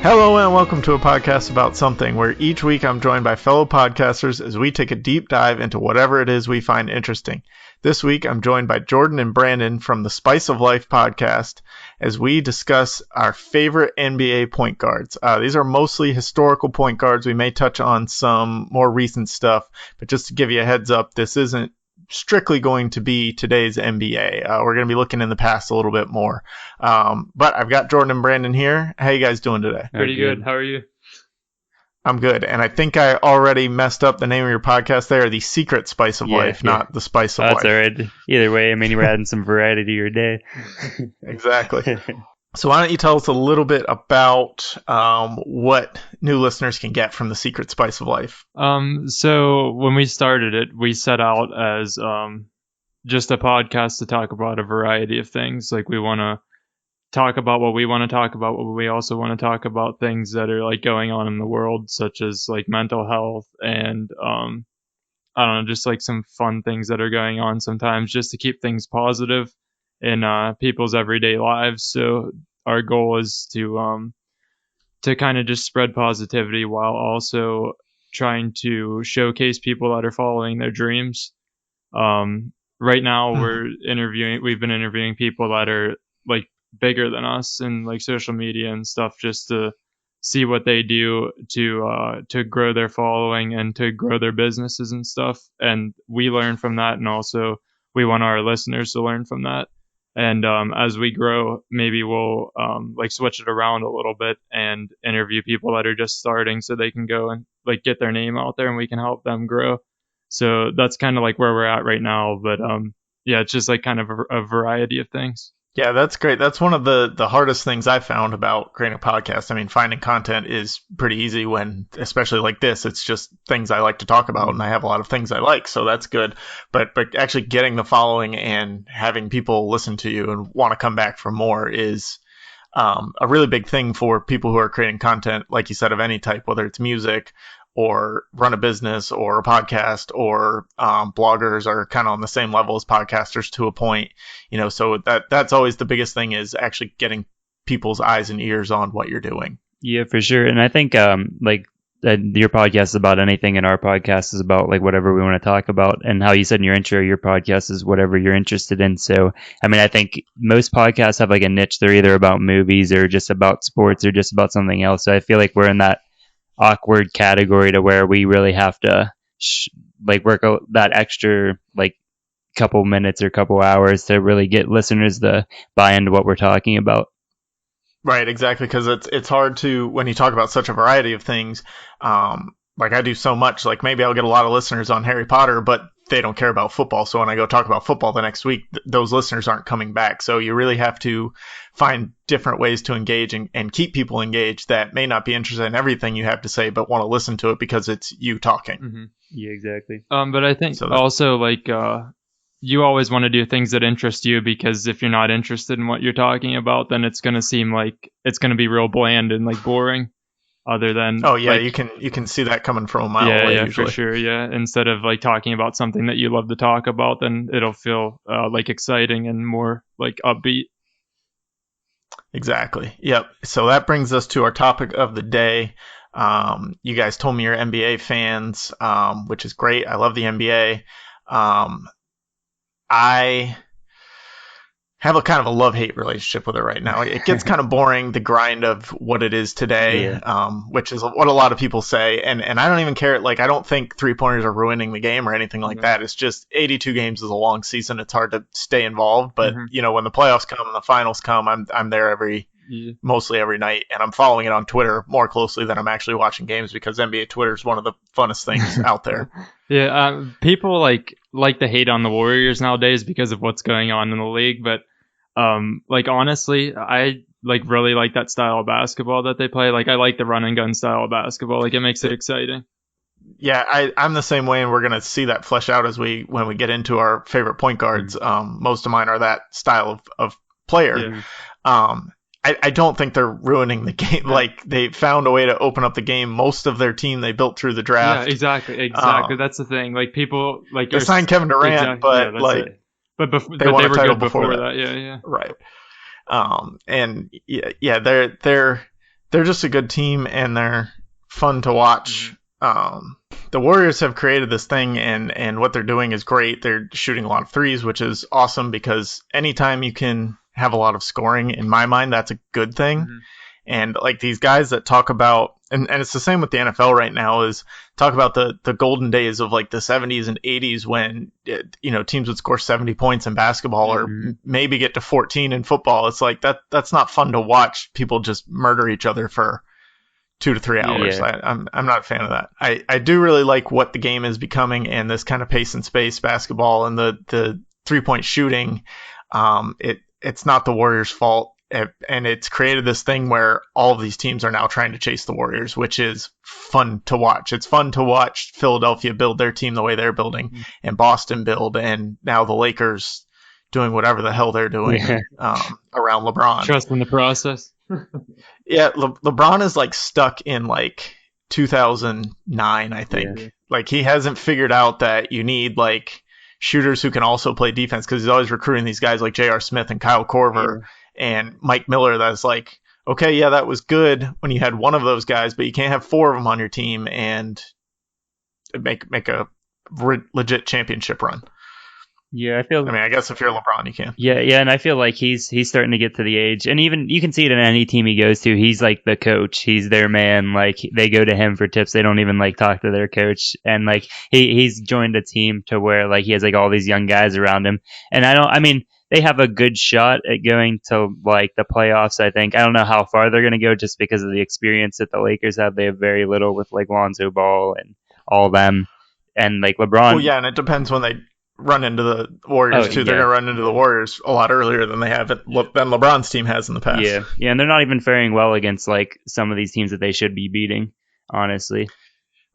Hello and welcome to a podcast about something where each week I'm joined by fellow podcasters as we take a deep dive into whatever it is we find interesting. This week I'm joined by Jordan and Brandon from the Spice of Life podcast as we discuss our favorite NBA point guards. These are mostly historical point guards. We may touch on some more recent stuff, but just to give you a heads up, this isn't strictly going to be today's NBA. We're going to be looking in the past a little bit more. But I've got Jordan and Brandon here. How you guys doing today? Pretty good. How are you? I'm good. And I think I already messed up the name of your podcast there, The Secret Spice of Life, not The Spice of Life. That's all right. Either way, I mean, we're adding some variety to your day. Exactly. So why don't you tell us a little bit about what new listeners can get from The Secret Spice of Life? So when we started it, we set out as just a podcast to talk about a variety of things. Like we want to talk about what we want to talk about, but we also want to talk about things that are like going on in the world, such as like mental health and I don't know, just like some fun things that are going on sometimes, just to keep things positive in people's everyday lives. So our goal is to kind of just spread positivity while also trying to showcase people that are following their dreams. Right now we've been interviewing people that are like bigger than us in like social media and stuff, just to see what they do to grow their following and to grow their businesses and stuff. And we learn from that, and also we want our listeners to learn from that. And as we grow, maybe we'll like switch it around a little bit and interview people that are just starting, so they can go and like get their name out there and we can help them grow. So that's kind of like where we're at right now. But yeah, it's just like kind of a variety of things. Yeah, that's great. That's one of the hardest things I found about creating a podcast. I mean, finding content is pretty easy when, especially like this, it's just things I like to talk about, and I have a lot of things I like, so that's good. But actually getting the following and having people listen to you and want to come back for more is a really big thing for people who are creating content, like you said, of any type, whether it's music or run a business or a podcast, or bloggers are kind of on the same level as podcasters to a point, so that's always the biggest thing, is actually getting people's eyes and ears on what you're doing. Yeah, for sure. And I think your podcast is about anything, and our podcast is about like whatever we want to talk about. And how you said in your intro, your podcast is whatever you're interested in. So, I mean, I think most podcasts have like a niche. They're either about movies or just about sports or just about something else. So I feel like we're in that awkward category to where we really have to work out that extra like couple minutes or couple hours to really get listeners to buy into what we're talking about. Right, exactly, because it's hard to, when you talk about such a variety of things, like I do so much, like maybe I'll get a lot of listeners on Harry Potter, but they don't care about football. So when I go talk about football the next week, those listeners aren't coming back. So you really have to find different ways to engage and keep people engaged that may not be interested in everything you have to say, but want to listen to it because it's you talking. Mm-hmm. Yeah, exactly. But I think also like you always want to do things that interest you, because if you're not interested in what you're talking about, then it's going to seem like it's going to be real bland and like boring. Other than you can see that coming from a mile away. Yeah, usually. For sure. Yeah, instead of like talking about something that you love to talk about, then it'll feel like exciting and more like upbeat. Exactly. Yep. So that brings us to our topic of the day. You guys told me you're NBA fans, which is great. I love the NBA. I have a kind of a love-hate relationship with it right now. It gets kind of boring, the grind of what it is today, which is what a lot of people say. And I don't even care. Like, I don't think three-pointers are ruining the game or anything like that. It's just 82 games is a long season. It's hard to stay involved. But, when the playoffs come and the finals come, I'm there mostly every night. And I'm following it on Twitter more closely than I'm actually watching games, because NBA Twitter is one of the funnest things out there. Yeah, people like to hate on the Warriors nowadays because of what's going on in the league. But like honestly, I like really like that style of basketball that they play. Like I like the run and gun style of basketball. Like it makes it exciting. Yeah, I'm the same way, and we're gonna see that flesh out when we get into our favorite point guards. Most of mine are that style of player. Yeah. I don't think they're ruining the game. Like they found a way to open up the game. Most of their team they built through the draft. Yeah, exactly. That's the thing. Like people like they signed Kevin Durant, but like. It. But they were good before that. Yeah. Right. And yeah, they're they're just a good team and they're fun to watch. The Warriors have created this thing, and what they're doing is great. They're shooting a lot of threes, which is awesome because anytime you can have a lot of scoring, in my mind, that's a good thing. And like these guys that talk about, and it's the same with the NFL right now, is talk about the golden days of like the 70s and 80s when teams would score 70 points in basketball or maybe get to 14 in football. It's like that's not fun to watch people just murder each other for 2 to 3 hours. Yeah. I'm not a fan of that. I do really like what the game is becoming and this kind of pace and space basketball and the 3-point shooting. It's not the Warriors' fault. And it's created this thing where all of these teams are now trying to chase the Warriors, which is fun to watch. It's fun to watch Philadelphia build their team the way they're building and Boston build, and now the Lakers doing whatever the hell they're doing around LeBron. Trust in the process. Yeah, LeBron is like stuck in like 2009, I think. Yeah. Like he hasn't figured out that you need like shooters who can also play defense because he's always recruiting these guys like J.R. Smith and Kyle Korver. Yeah. And Mike Miller, that's like, okay, yeah, that was good when you had one of those guys, but you can't have 4 of them on your team and make a legit championship run. Yeah, I guess if you're LeBron, you can. Yeah, and I feel like he's starting to get to the age, and even you can see it in any team he goes to. He's like the coach. He's their man. Like they go to him for tips. They don't even like talk to their coach. And like he's joined a team to where like he has like all these young guys around him. And they have a good shot at going to like the playoffs, I think. I don't know how far they're going to go just because of the experience that the Lakers have. They have very little with like Lonzo Ball and all them. And like LeBron. Well, yeah, and it depends when they run into the Warriors too. Yeah. They're going to run into the Warriors a lot earlier than they have than LeBron's team has in the past. Yeah, and they're not even faring well against like some of these teams that they should be beating, honestly.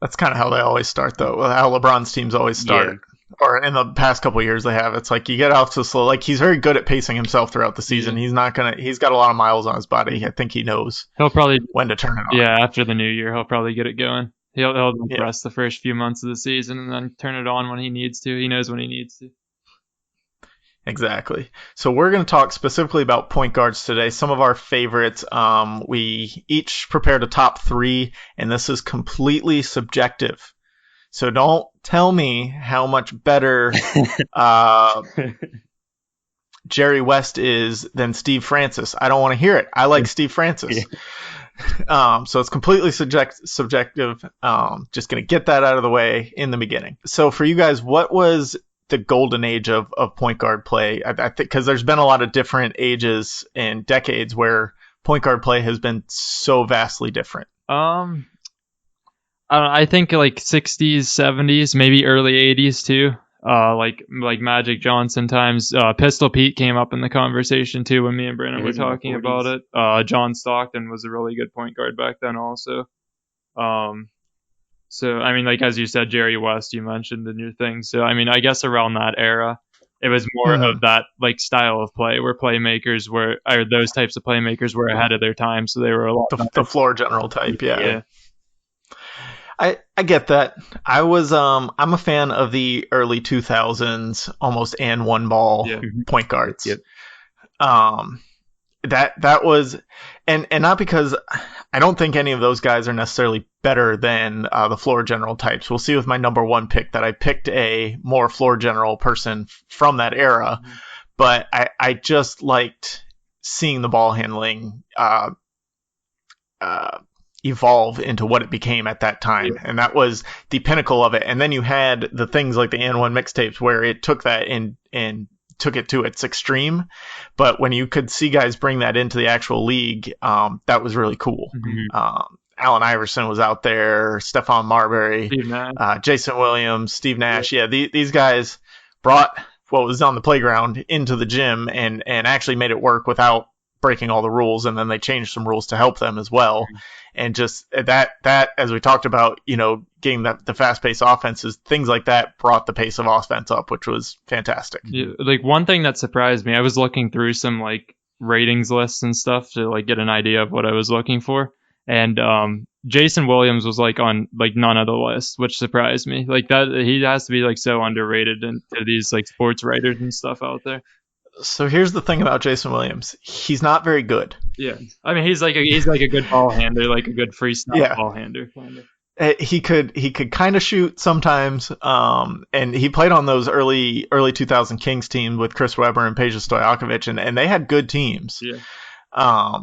That's kind of how they always start, though. How LeBron's teams always start. Yeah. Or in the past couple of years they have. It's like you get off so slow. Like he's very good at pacing himself throughout the season. Yeah. He's got a lot of miles on his body. I think he knows he'll probably when to turn it on. Yeah, after the new year he'll probably get it going. He'll rest the first few months of the season and then turn it on when he needs to. He knows when he needs to. Exactly. So we're going to talk specifically about point guards today. Some of our favorites. We each prepared a top 3, and this is completely subjective. So don't tell me how much better Jerry West is than Steve Francis. I don't want to hear it. I like Steve Francis. Yeah. So it's completely subjective. Just going to get that out of the way in the beginning. So for you guys, what was the golden age of point guard play? I think because there's been a lot of different ages and decades where point guard play has been so vastly different. I think like 60s, 70s, maybe early 80s too. Like Magic Johnson times. Pistol Pete came up in the conversation too when me and Brandon were talking about it. John Stockton was a really good point guard back then also. So like as you said, Jerry West you mentioned in your thing. So I guess around that era, it was more of that like style of play where those types of playmakers were ahead of their time. So they were a lot the floor general type. Yeah. I get that. I'm a fan of the early 2000s, almost and one ball point guards. Yep. That was, and not because I don't think any of those guys are necessarily better than the floor general types. We'll see with my number 1 pick that I picked a more floor general person from that era, but I just liked seeing the ball handling evolve into what it became at that time. Yeah. And that was the pinnacle of it. And then you had the things like the And One mixtapes where it took that and took it to its extreme. But when you could see guys bring that into the actual league, that was really cool. Mm-hmm. Allen Iverson was out there, Stephon Marbury, Jason Williams, Steve Nash. Yeah, these guys brought what was on the playground into the gym and actually made it work without breaking all the rules, and then they changed some rules to help them as well. And just that as we talked about, getting the fast-paced offenses, things like that brought the pace of offense up, which was fantastic. Yeah, like one thing that surprised me, I was looking through some like ratings lists and stuff to like get an idea of what I was looking for, and Jason Williams was like on like none of the lists, which surprised me. Like that he has to be like so underrated to these like sports writers and stuff out there. So here's the thing about Jason Williams. He's not very good. Yeah, I mean he's like a good ball handler, like a good freestyle ball handler. Kind of. He could kind of shoot sometimes. And he played on those early 2000 Kings team with Chris Webber and Peja Stojakovic, and they had good teams. Yeah.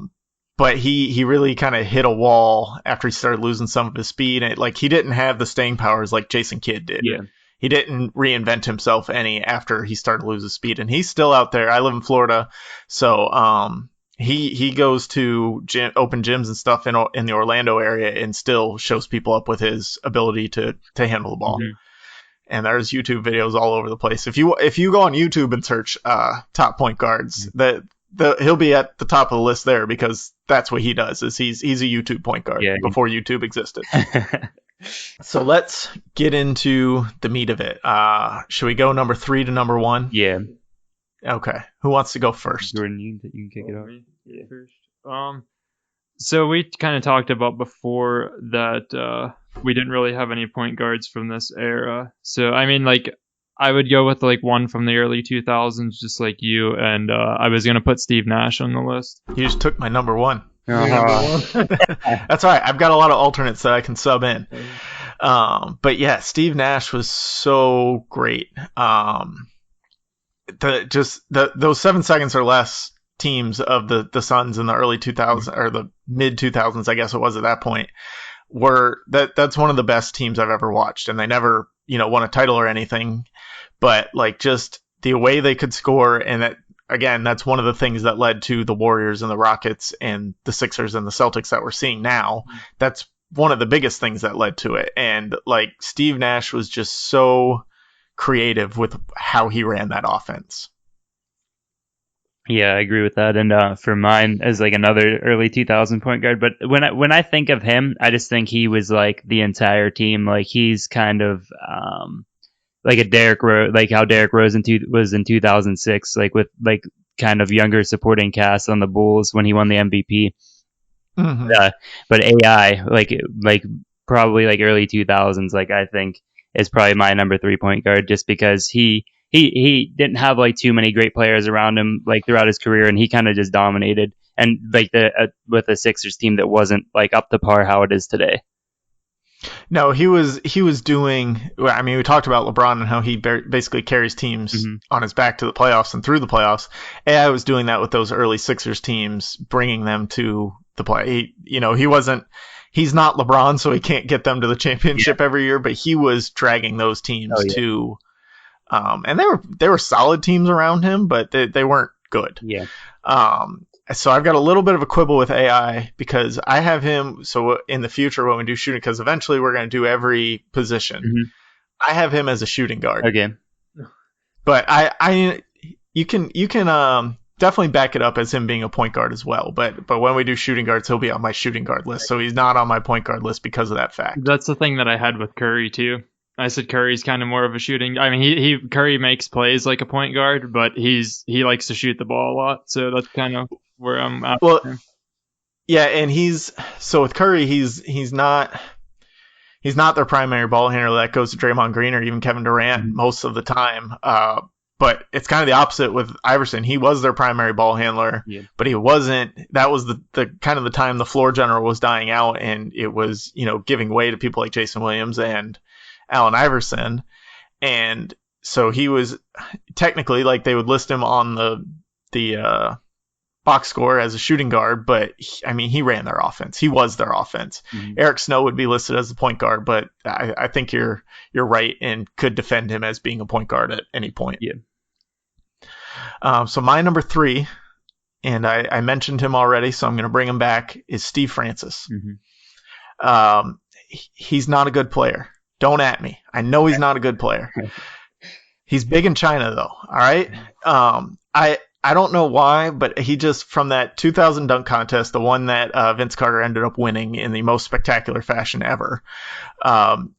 But he really kind of hit a wall after he started losing some of his speed, and he didn't have the staying powers like Jason Kidd did. Yeah. He didn't reinvent himself any after he started to lose his speed, and he's still out there. I live in Florida, so he goes to open gyms and stuff in the Orlando area and still shows people up with his ability to handle the ball. Mm-hmm. And there's YouTube videos all over the place. If you go on YouTube and search top point guards, he'll be at the top of the list there, because that's what he does. Is he's a YouTube point guard before YouTube existed. So let's get into the meat of it. Should we go number 3 to number 1? Yeah. Okay. Who wants to go first? Jordan, you can kick it off. Yeah. First. So we kind of talked about before that we didn't really have any point guards from this era. So I mean, I would go with one from the early 2000s, just like you, and I was gonna put Steve Nash on the list. You just took my number 1. Uh-huh. That's all right. I've got a lot of alternates that I can sub in. But yeah, Steve Nash was so great. Those 7 seconds or less teams of the Suns in the early 2000s or the mid 2000s, I guess it was at that point, that's one of the best teams I've ever watched, and they never won a title or anything, but just the way they could score, and that. Again, that's one of the things that led to the Warriors and the Rockets and the Sixers and the Celtics that we're seeing now. That's one of the biggest things that led to it. And Steve Nash was just so creative with how he ran that offense. Yeah, I agree with that. And for mine, as another early 2000 point guard, but when I think of him, I just think he was the entire team. He's kind of a Derrick Rose, how Derrick Rose was in 2006, with kind of younger supporting cast on the Bulls when he won the MVP. Mm-hmm. But AI, probably early 2000s, I think is probably my number 3 point guard, just because he didn't have too many great players around him throughout his career, and he kind of just dominated, and with a Sixers team that wasn't up to par how it is today. No, he was doing. I mean, we talked about LeBron and how he basically carries teams on his back to the playoffs and through the playoffs. AI was doing that with those early Sixers teams, bringing them to the play. He's not LeBron, so he can't get them to the championship every year, but he was dragging those teams to. And they were solid teams around him, but they weren't good. Yeah. So I've got a little bit of a quibble with AI, because I have him. So in the future when we do shooting, because eventually we're going to do every position, I have him as a shooting guard. Okay. But you can definitely back it up as him being a point guard as well. But when we do shooting guards, he'll be on my shooting guard list. So he's not on my point guard list because of that fact. That's the thing that I had with Curry too. I said Curry's kind of more of a shooting. I mean, Curry makes plays like a point guard, but he likes to shoot the ball a lot. So that's kind of where I'm at. Well, yeah, and with Curry, he's not their primary ball handler. That goes to Draymond Green or even Kevin Durant most of the time. But it's kind of the opposite with Iverson. He was their primary ball handler, but he wasn't. That was the kind of the time the floor general was dying out, and it was giving way to people like Jason Williams and Allen Iverson. And so he was technically, they would list him on the box score as a shooting guard, but he ran their offense. He was their offense. Eric Snow would be listed as a point guard, but I think you're right and could defend him as being a point guard at any point. So my number 3, and I mentioned him already, so I'm going to bring him back, is Steve Francis. He's not a good player. Don't at me. I know he's not a good player. He's big in China, though. All right. I don't know why, but he just, from that 2000 dunk contest, the one that Vince Carter ended up winning in the most spectacular fashion ever,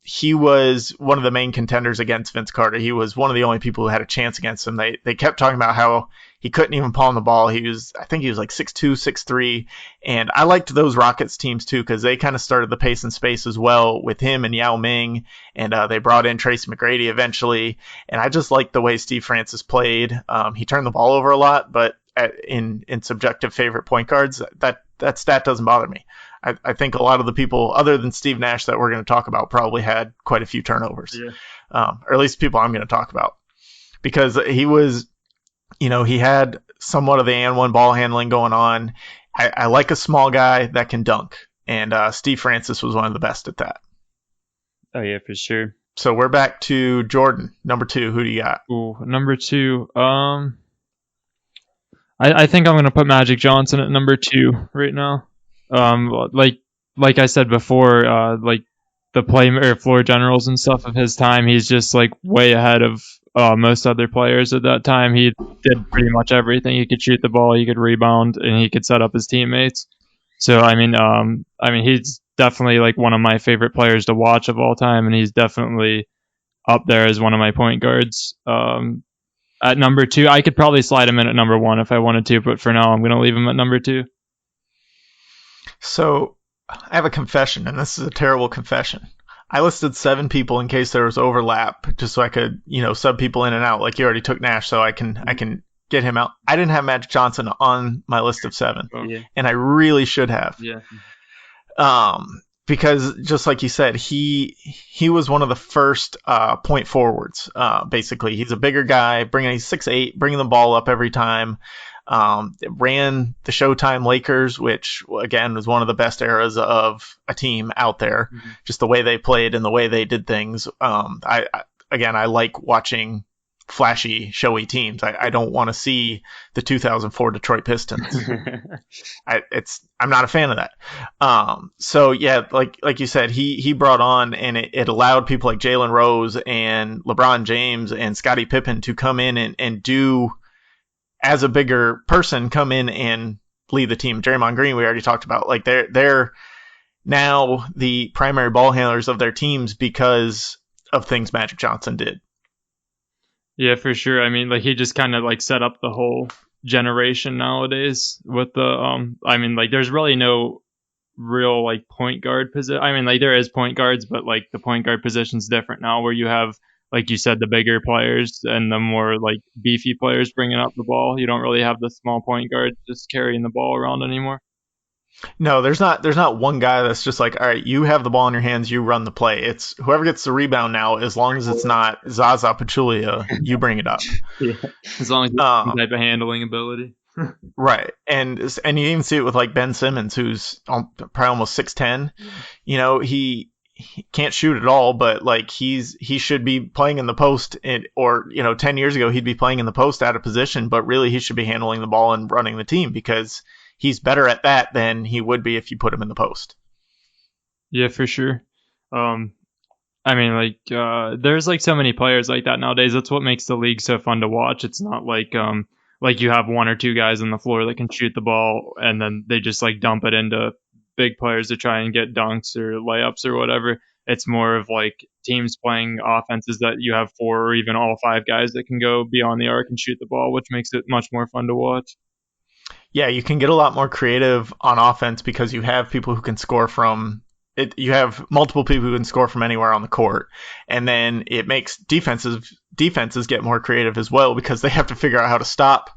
he was one of the main contenders against Vince Carter. He was one of the only people who had a chance against him. They kept talking about how he couldn't even palm the ball. I think he was like 6'2", 6'3", and I liked those Rockets teams too because they kind of started the pace and space as well with him and Yao Ming, and they brought in Tracy McGrady eventually, and I just liked the way Steve Francis played. He turned the ball over a lot, but in subjective favorite point guards, that stat doesn't bother me. I think a lot of the people other than Steve Nash that we're going to talk about probably had quite a few turnovers, or at least people I'm going to talk about, because he was, he had somewhat of the and one ball handling going on. I like a small guy that can dunk, and Steve Francis was one of the best at that. Oh yeah, for sure. So we're back to Jordan, number 2. Who do you got? Ooh, number 2. I think I'm going to put Magic Johnson at number 2 right now. Like I said before, like the play or floor generals and stuff of his time, he's just like way ahead of most other players at that time. He did pretty much everything. He could shoot the ball, he could rebound, and he could set up his teammates. So I mean, he's definitely like one of my favorite players to watch of all time, and he's definitely up there as one of my point guards. At number 2, I could probably slide him in at number 1 if I wanted to, but for now, I'm going to leave him at number 2. So I have a confession, and this is a terrible confession. I listed 7 people in case there was overlap, just so I could, sub people in and out. Like you already took Nash, so I can get him out. I didn't have Magic Johnson on my list of 7, and I really should have. Yeah. Because just like you said, he was one of the first point forwards. Basically, he's a bigger guy, he's 6'8", bringing the ball up every time. Ran the Showtime Lakers, which again was one of the best eras of a team out there. Mm-hmm. Just the way they played and the way they did things. I like watching flashy, showy teams. I don't want to see the 2004 Detroit Pistons. I'm not a fan of that. So yeah, like you said, he brought on, and it allowed people like Jalen Rose and LeBron James and Scottie Pippen to come in and do, as a bigger person, come in and lead the team. Draymond Green, we already talked about. Like they're now the primary ball handlers of their teams because of things Magic Johnson did. Yeah, for sure. I mean, like he just kind of like set up the whole generation nowadays with the there's really no real like point guard position. I mean, like there is point guards, but like the point guard position's different now, where you have, like you said, the bigger players and the more like beefy players bringing up the ball. You don't really have the small point guard just carrying the ball around anymore. No, there's not one guy that's just like, all right, you have the ball in your hands, you run the play. It's whoever gets the rebound now, as long as it's not Zaza Pachulia, you bring it up. Yeah, as long as it's some type of handling ability. Right, and you even see it with like Ben Simmons, who's probably almost 6'10". He can't shoot at all, but like he should be playing in the post, or 10 years ago he'd be playing in the post out of position, but really he should be handling the ball and running the team because he's better at that than he would be if you put him in the post. Yeah, for sure. There's like so many players like that nowadays. That's what makes the league so fun to watch. It's not like you have 1 or 2 guys on the floor that can shoot the ball and then they just like dump it into big players to try and get dunks or layups or whatever. It's more of like teams playing offenses that you have 4 or even all 5 guys that can go beyond the arc and shoot the ball, which makes it much more fun to watch. Yeah, you can get a lot more creative on offense because you have people who can score from it. You have multiple people who can score from anywhere on the court, and then it makes defenses get more creative as well because they have to figure out how to stop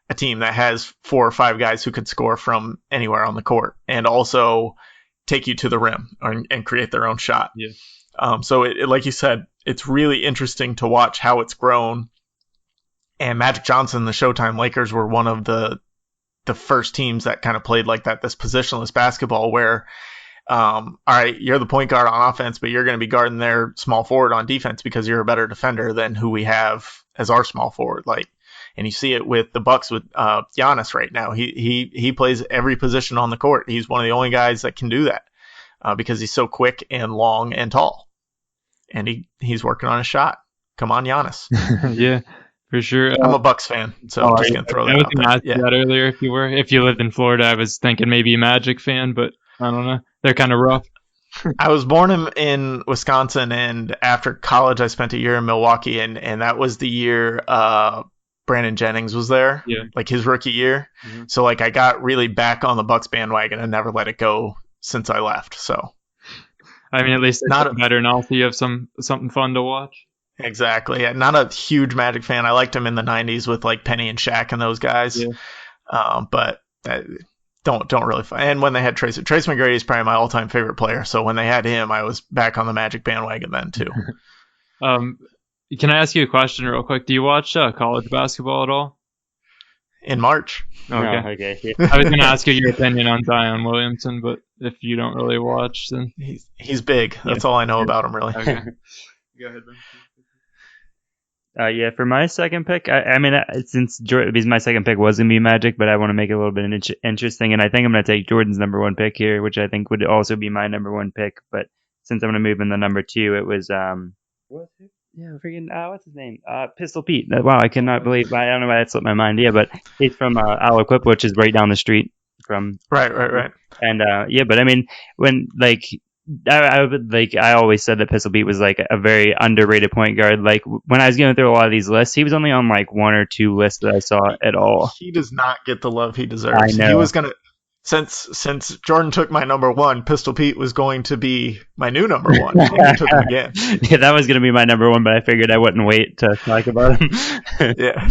a team that has 4 or 5 guys who can score from anywhere on the court and also take you to the rim and create their own shot. Yeah. So it, like you said, it's really interesting to watch how it's grown. And Magic Johnson, the Showtime Lakers, were one of the first teams that kind of played like that, this positionless basketball where, all right, you're the point guard on offense, but you're going to be guarding their small forward on defense because you're a better defender than who we have as our small forward. And you see it with the Bucks with Giannis right now. He plays every position on the court. He's one of the only guys that can do that because he's so quick and long and tall. And he's working on a shot. Come on, Giannis. Yeah. For sure. I'm a Bucks fan, so I'm just going to throw that out there. I was going to ask that earlier. If you lived in Florida, I was thinking maybe a Magic fan, but I don't know. They're kind of rough. I was born in Wisconsin, and after college, I spent a year in Milwaukee, and that was the year Brandon Jennings was there, Yeah. like his rookie year. Mm-hmm. So like I got really back on the Bucks bandwagon and never let it go since I left. So I mean, at least it's Not a- better now, so you have something fun to watch. exactly, yeah, not a huge Magic fan. I liked him in the '90s with like Penny and Shaq and those guys. Yeah. But don't really. And when they had Trace McGrady is probably my all-time favorite player. So when they had him, I was back on the Magic bandwagon then too. Can I ask you a question real quick? Do you watch college basketball at all? In March. No, Okay. okay. Yeah. I was going to ask you your opinion on Zion Williamson, but if you don't really watch, then He's big. That's all I know about him, really. okay. Go ahead, Ben. Yeah, for my second pick, I mean, since because my second pick was going to be Magic, but I want to make it a little bit interesting, and I think I'm going to take Jordan's number one pick here, which I think would also be my number one pick, but since I'm going to move in the number two, it was, what's his name? Pistol Pete. Wow, I cannot believe, I don't know why that slipped my mind, yeah, but he's from Aliquip, which is right down the street from... Right. And, yeah, but I mean, when, like... I always said that Pistol Pete was like a very underrated point guard. Like when I was going through a lot of these lists, he was only on like one or two lists that I saw at all. He does not get the love he deserves. I know. He was gonna since Jordan took my number one, Pistol Pete was going to be my new number one. And he took him again. Yeah, that was going to be my number one, but I figured I wouldn't wait to talk about him. Yeah.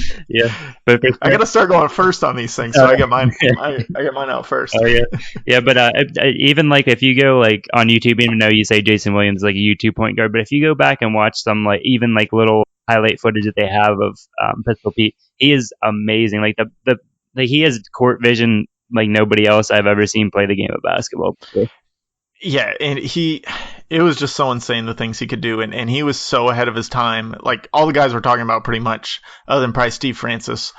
But I got to start going first on these things, so I get mine. I get mine out first. Oh yeah. But even like if you go like on YouTube, even though you say Jason Williams is like a YouTube point guard, but if you go back and watch some like even like little highlight footage that they have of Pistol Pete, he is amazing. Like he has court vision like nobody else I've ever seen play the game of basketball. Yeah, and it was just so insane the things he could do, and he was so ahead of his time. Like all the guys we're talking about pretty much, other than probably Steve Francis,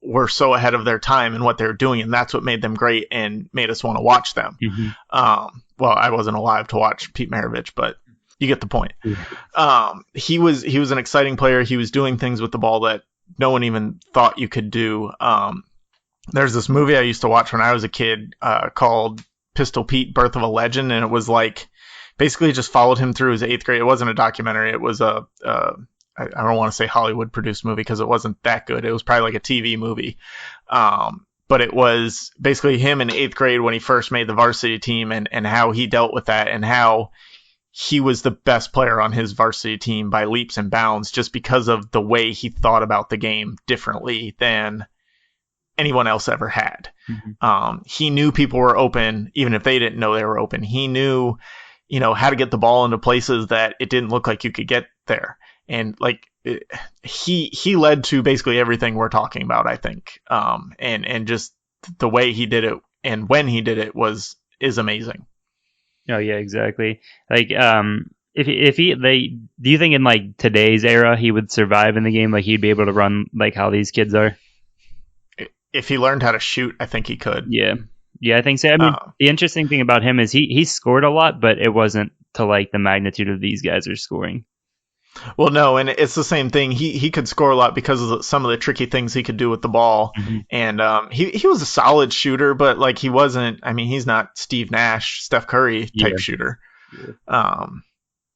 were so ahead of their time in what they were doing, and that's what made them great and made us want to watch them. Mm-hmm. Well, I wasn't alive to watch Pete Maravich, but you get the point. He was an exciting player. He was doing things with the ball that no one even thought you could do. There's this movie I used to watch when I was a kid called Pistol Pete, Birth of a Legend, and it was like basically just followed him through his 8th grade. It wasn't a documentary. It was I don't want to say Hollywood produced movie because it wasn't that good. It was probably like a TV movie. But it was basically him in 8th grade when he first made the varsity team and how he dealt with that and how he was the best player on his varsity team by leaps and bounds just because of the way he thought about the game differently than anyone else ever had. Mm-hmm. He knew people were open even if they didn't know they were open. He knew, how to get the ball into places that it didn't look like you could get there. And like he led to basically everything we're talking about, I think. And just the way he did it and when he did it is amazing. Oh yeah, exactly. Like if he do you think in like today's era he would survive in the game? Like he'd be able to run like how these kids are? If he learned how to shoot, I think he could. Yeah, I think so. I mean, the interesting thing about him is he scored a lot, but it wasn't to like the magnitude of these guys are scoring. Well, no, and it's the same thing. He could score a lot because of some of the tricky things he could do with the ball. Mm-hmm. And he was a solid shooter, but like he wasn't. I mean, he's not Steve Nash, Steph Curry type shooter. Yeah.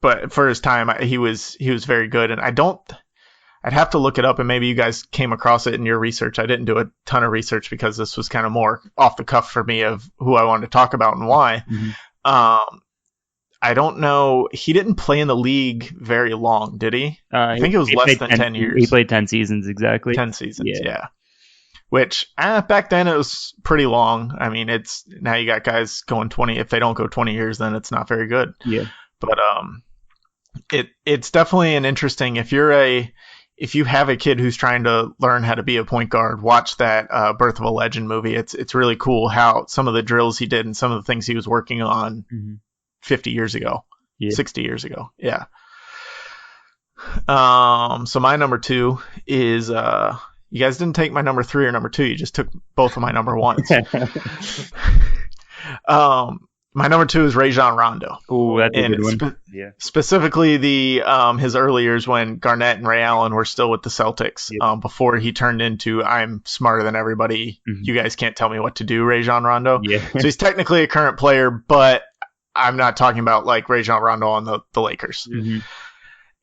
But for his time, he was very good. And I'd have to look it up, and maybe you guys came across it in your research. I didn't do a ton of research because this was kind of more off the cuff for me of who I wanted to talk about and why. Mm-hmm. I don't know. He didn't play in the league very long, did he? I think it was less than 10 years. He played 10 seasons exactly. 10 seasons, yeah. Which back then it was pretty long. I mean, it's now you got guys going 20. If they don't go 20 years, then it's not very good. Yeah. But it's definitely an interesting. If you have a kid who's trying to learn how to be a point guard, watch that Birth of a Legend movie. It's really cool how some of the drills he did and some of the things he was working on 50 years ago, 60 years ago. Yeah. So my number 2 is you guys didn't take my number 3 or number 2. You just took both of my number 1s. My number 2 is Rajon Rondo. Oh, that's a good one. Specifically his early years when Garnett and Ray Allen were still with the Celtics. Before he turned into I'm smarter than everybody. Mm-hmm. You guys can't tell me what to do, Rajon Rondo. Yeah. So he's technically a current player, but I'm not talking about like Rajon Rondo on the Lakers. Mm-hmm.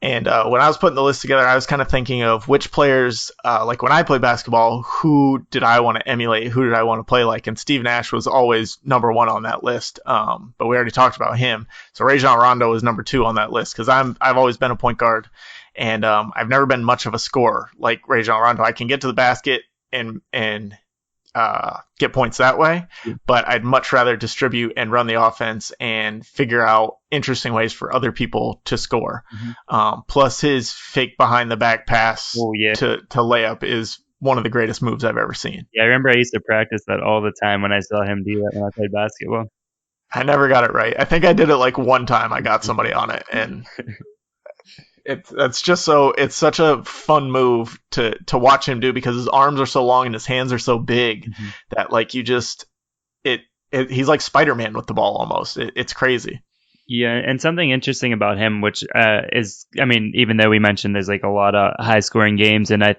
And when I was putting the list together, I was kind of thinking of which players, like when I played basketball, who did I want to emulate? Who did I want to play like? And Steve Nash was always number one on that list. But we already talked about him. So Rajon Rondo is number 2 on that list because I've always been a point guard, and I've never been much of a scorer like Rajon Rondo. I can get to the basket and get points that way, but I'd much rather distribute and run the offense and figure out interesting ways for other people to score. Plus his fake behind the back pass to layup is one of the greatest moves I've ever seen. Yeah, I remember I used to practice that all the time when I saw him do that when I played basketball. I never got it right. I think I did it like one time. I got somebody on it, and it's such a fun move to watch him do because his arms are so long and his hands are so big that like he's like Spider-Man with the ball almost. It's crazy. Yeah, and something interesting about him, which is, I mean, even though we mentioned there's like a lot of high-scoring games, and I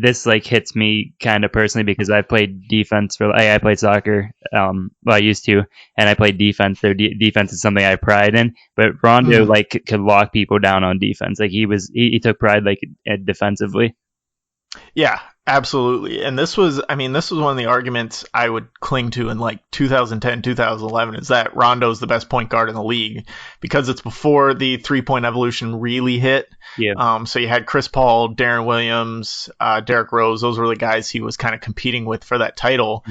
this like hits me kind of personally because I played defense I played soccer, well I used to, and I played defense. So defense is something I pride in. But Rondo like could lock people down on defense. Like he took pride like defensively. Yeah, absolutely. And this was one of the arguments I would cling to in like 2010, 2011 is that Rondo's the best point guard in the league because it's before the 3-point evolution really hit. Yeah. So you had Chris Paul, Darren Williams, Derrick Rose. Those were the guys he was kind of competing with for that title.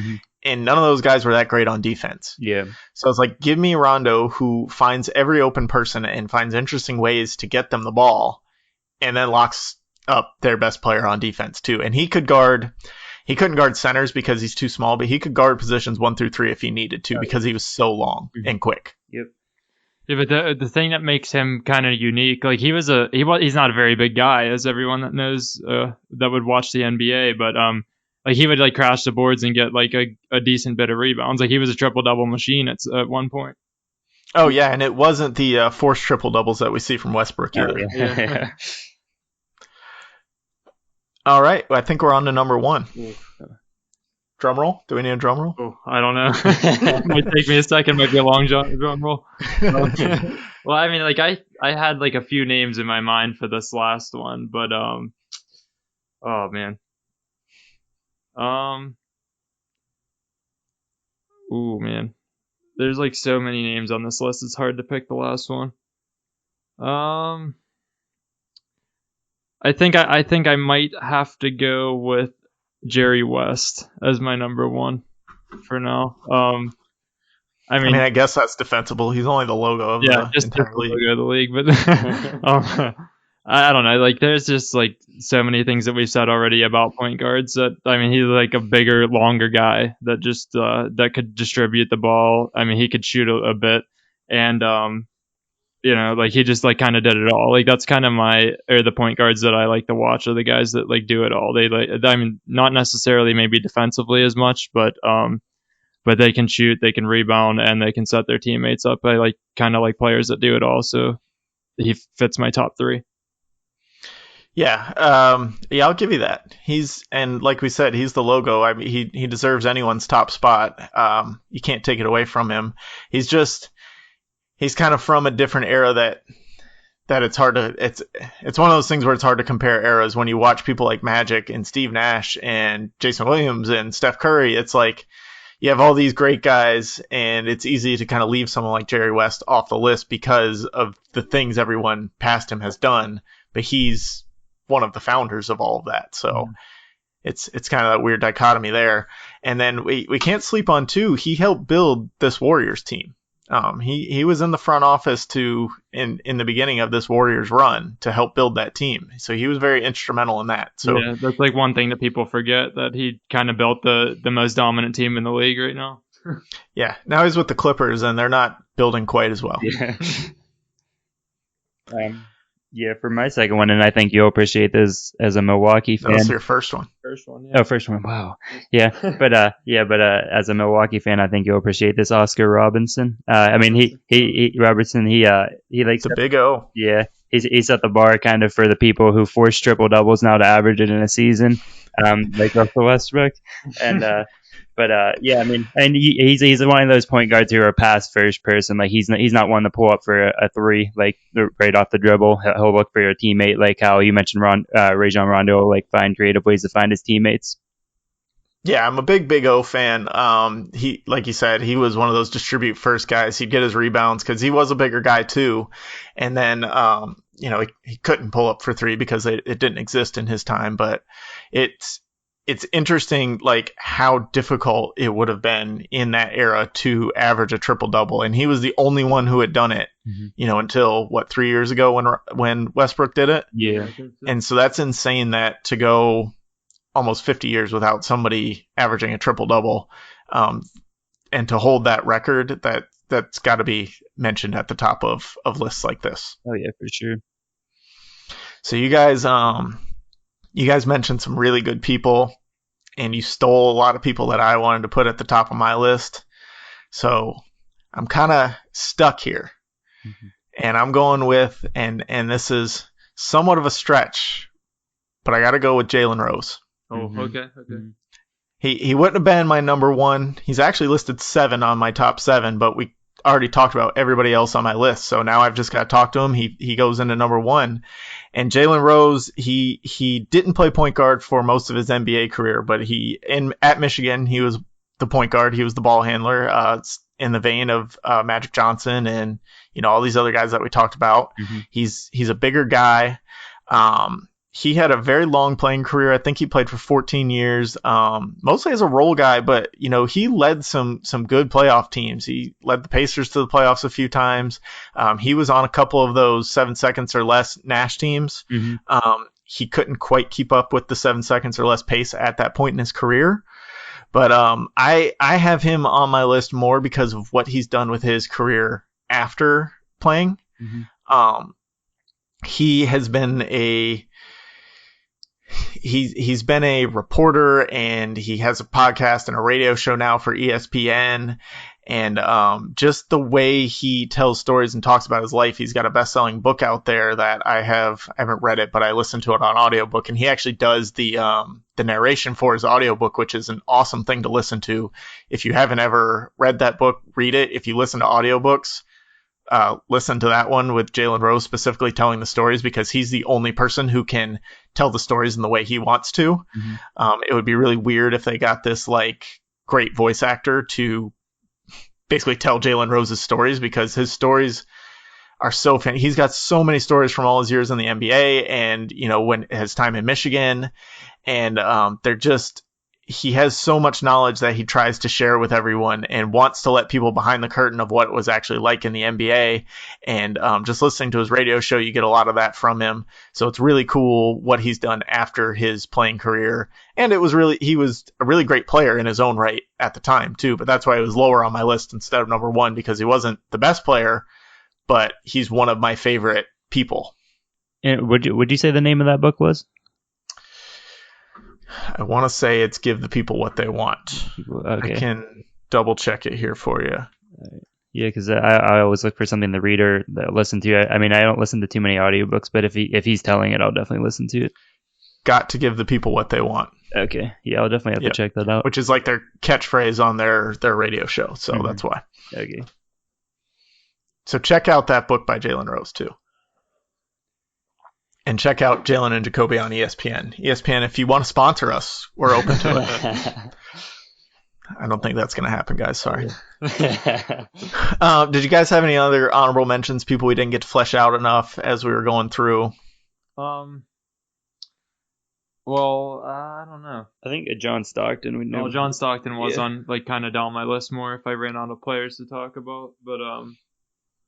And none of those guys were that great on defense. Yeah. So it's like, give me Rondo who finds every open person and finds interesting ways to get them the ball and then locks up their best player on defense too. And he couldn't guard centers because he's too small, but he could guard positions 1 through 3 if he needed to because he was so long and quick. Yep. Yeah, but the thing that makes him kind of unique, like he's not a very big guy, as everyone that knows that would watch the NBA, but like he would like crash the boards and get like a decent bit of rebounds. Like he was a triple-double machine at one point. Oh yeah, and it wasn't the forced triple-doubles that we see from Westbrook either. Yeah. All right, I think we're on to number 1. Drum roll? Do we need a drum roll? Oh, I don't know. It might take me a second. Might be a long drum roll. Well, I mean, like I had like a few names in my mind for this last one, but oh man. Ooh man. There's like so many names on this list. It's hard to pick the last one. I think I might have to go with Jerry West as my number 1 for now. I mean, I guess that's defensible. He's only the logo of the entire league. Logo of the league, but I don't know. Like, there's just like so many things that we've said already about point guards. That I mean, he's like a bigger, longer guy that just that could distribute the ball. I mean, he could shoot a bit, and you know, like he just like kind of did it all. Like that's kind of the point guards that I like to watch are the guys that like do it all. They like, I mean, not necessarily maybe defensively as much, but they can shoot, they can rebound, and they can set their teammates up. I like kind of like players that do it all. So he fits my top 3. Yeah, I'll give you that. And like we said, he's the logo. I mean, he deserves anyone's top spot. You can't take it away from him. He's kind of from a different era that it's hard to it's one of those things where it's hard to compare eras. When you watch people like Magic and Steve Nash and Jason Williams and Steph Curry, it's like you have all these great guys, and it's easy to kind of leave someone like Jerry West off the list because of the things everyone past him has done. But he's one of the founders of all of that. So it's kind of that weird dichotomy there. And then we can't sleep on too. He helped build this Warriors team. He was in the front office in the beginning of this Warriors run to help build that team. So he was very instrumental in that. So yeah, that's like one thing that people forget, that he kind of built the most dominant team in the league right now. Yeah. Now he's with the Clippers and they're not building quite as well. Yeah. Yeah, for my second one, and I think you'll appreciate this as a Milwaukee fan. That was your first one. First one, yeah. Oh, first one. Wow. Yeah, but as a Milwaukee fan, I think you'll appreciate this. Oscar Robertson. I mean, he Robertson. He likes a big O. Yeah, he set the bar kind of for the people who force triple doubles now to average it in a season, like Russell Westbrook. And yeah, I mean, and he's one of those point guards who are a pass first person. Like he's not one to pull up for a three like right off the dribble. He'll look for your teammate, like how you mentioned Rajon Rondo will like find creative ways to find his teammates. Yeah, I'm a big O fan. He, like you said, he was one of those distribute first guys. He'd get his rebounds because he was a bigger guy too, and then he couldn't pull up for three because it didn't exist in his time. But it's interesting like how difficult it would have been in that era to average a triple double, and he was the only one who had done it. Until 3 years ago when Westbrook did it. Yeah, and so that's insane that to go almost 50 years without somebody averaging a triple-double, and to hold that record, that's got to be mentioned at the top of lists like this. Oh yeah, for sure. So you guys mentioned some really good people, and you stole a lot of people that I wanted to put at the top of my list. So I'm kind of stuck here, and I'm going with, and this is somewhat of a stretch, but I got to go with Jalen Rose. Oh, okay. He wouldn't have been my number one. He's actually listed 7 on my top 7, but we already talked about everybody else on my list. So now I've just got to talk to him. He goes into number 1. And Jalen Rose, he didn't play point guard for most of his NBA career, but at Michigan, he was the point guard. He was the ball handler, in the vein of Magic Johnson and all these other guys that we talked about. He's a bigger guy. He had a very long playing career. I think he played for 14 years, mostly as a role guy, but he led some good playoff teams. He led the Pacers to the playoffs a few times. He was on a couple of those 7 seconds or less Nash teams. He couldn't quite keep up with the 7 seconds or less pace at that point in his career. But I have him on my list more because of what he's done with his career after playing. He has been He's been a reporter, and he has a podcast and a radio show now for ESPN. And just the way he tells stories and talks about his life, he's got a best-selling book out there that I haven't read it, but I listened to it on audiobook. And he actually does the narration for his audiobook, which is an awesome thing to listen to. If you haven't ever read that book, read it. If you listen to audiobooks, listen to that one with Jalen Rose specifically telling the stories, because he's the only person who can tell the stories in the way he wants to. It would be really weird if they got this like great voice actor to basically tell Jalen Rose's stories, because his stories are so fan. He's got so many stories from all his years in the NBA and when his time in Michigan, and they're just, he has so much knowledge that he tries to share with everyone and wants to let people behind the curtain of what it was actually like in the NBA. And just listening to his radio show, you get a lot of that from him. So it's really cool what he's done after his playing career. And he was a really great player in his own right at the time too. But that's why it was lower on my list instead of number 1, because he wasn't the best player, but he's one of my favorite people. And would you say the name of that book was? I want to say it's Give the People What They Want. Okay. I can double check it here for you. Yeah, because I always look for something to read or listen to. I mean, I don't listen to too many audiobooks, but if he's telling it, I'll definitely listen to it. Got to Give the People What They Want. Okay. Yeah, I'll definitely have to check that out. Which is like their catchphrase on their radio show, so that's why. Okay. So check out that book by Jalen Rose, too. And check out Jalen and Jacoby on ESPN. ESPN, if you want to sponsor us, we're open to it. I don't think that's going to happen, guys. Sorry. Did you guys have any other honorable mentions, people we didn't get to flesh out enough as we were going through? Well, I don't know. I think John Stockton would know. Well, John Stockton was on kind of down my list more if I ran out of players to talk about. But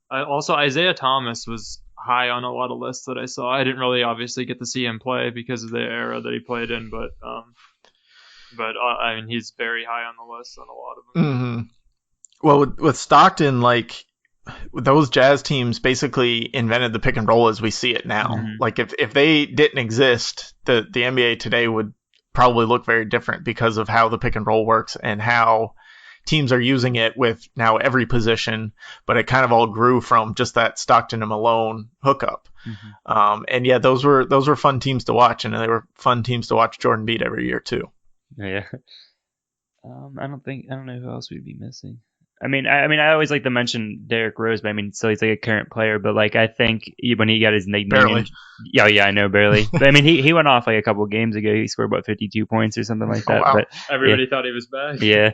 also Isaiah Thomas was high on a lot of lists that I saw. I didn't really obviously get to see him play because of the era that he played in, but I mean, he's very high on the list on a lot of them. Well, with Stockton, like those Jazz teams basically invented the pick and roll as we see it now. Like if they didn't exist, the NBA today would probably look very different because of how the pick and roll works and how teams are using it with now every position, but it kind of all grew from just that Stockton and Malone hookup. And yeah, those were fun teams to watch, and they were fun teams to watch Jordan beat every year too. Yeah. I don't know who else we'd be missing. I always like to mention Derrick Rose, but so he's like a current player. But like I think when he got his nickname, Barely. Yeah, I know barely. But he went off like a couple games ago. He scored about 52 points or something like that. Wow. But everybody thought he was back. Yeah,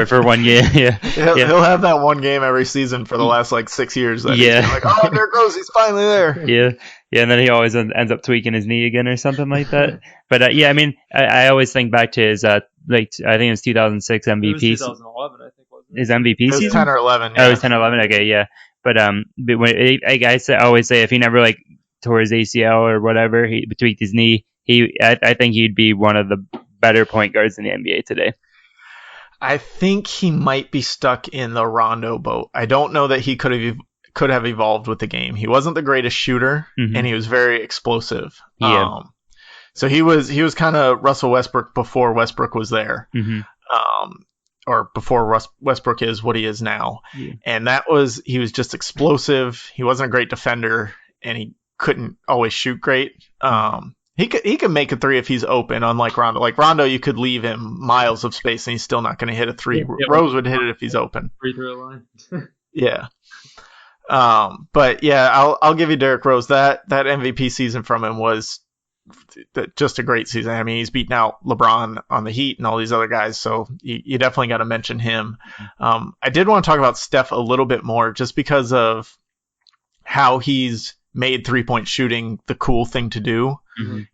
for 1 year. Yeah, he'll have that one game every season for the last like 6 years. That he's like, oh, Derrick Rose, he's finally there. Yeah, and then he always ends up tweaking his knee again or something like that. But I always think back to his I think it was 2006 MVP. It was 2011, I think. His MVP It was season? 10 or 11. Yeah. Oh, it was 10 or 11. Okay, yeah. But when I always say if he never like tore his ACL or whatever, he tweaked his knee, I think he'd be one of the better point guards in the NBA today. I think he might be stuck in the Rondo boat. I don't know that he could have evolved with the game. He wasn't the greatest shooter, and he was very explosive. Yeah. So he was kind of Russell Westbrook before Westbrook was there. Or before Westbrook is what he is now. Yeah. And he was just explosive. He wasn't a great defender, and he couldn't always shoot great. He could make a three if he's open, unlike Rondo. Like Rondo, you could leave him miles of space and he's still not going to hit a three. Yeah. Rose would hit it if he's open. Free throw line. Yeah. But yeah, I'll give you Derrick Rose. That MVP season from him was just a great season. I mean, he's beaten out LeBron on the Heat and all these other guys, so you definitely got to mention him. I did want to talk about Steph a little bit more just because of how he's made 3-point shooting the cool thing to do.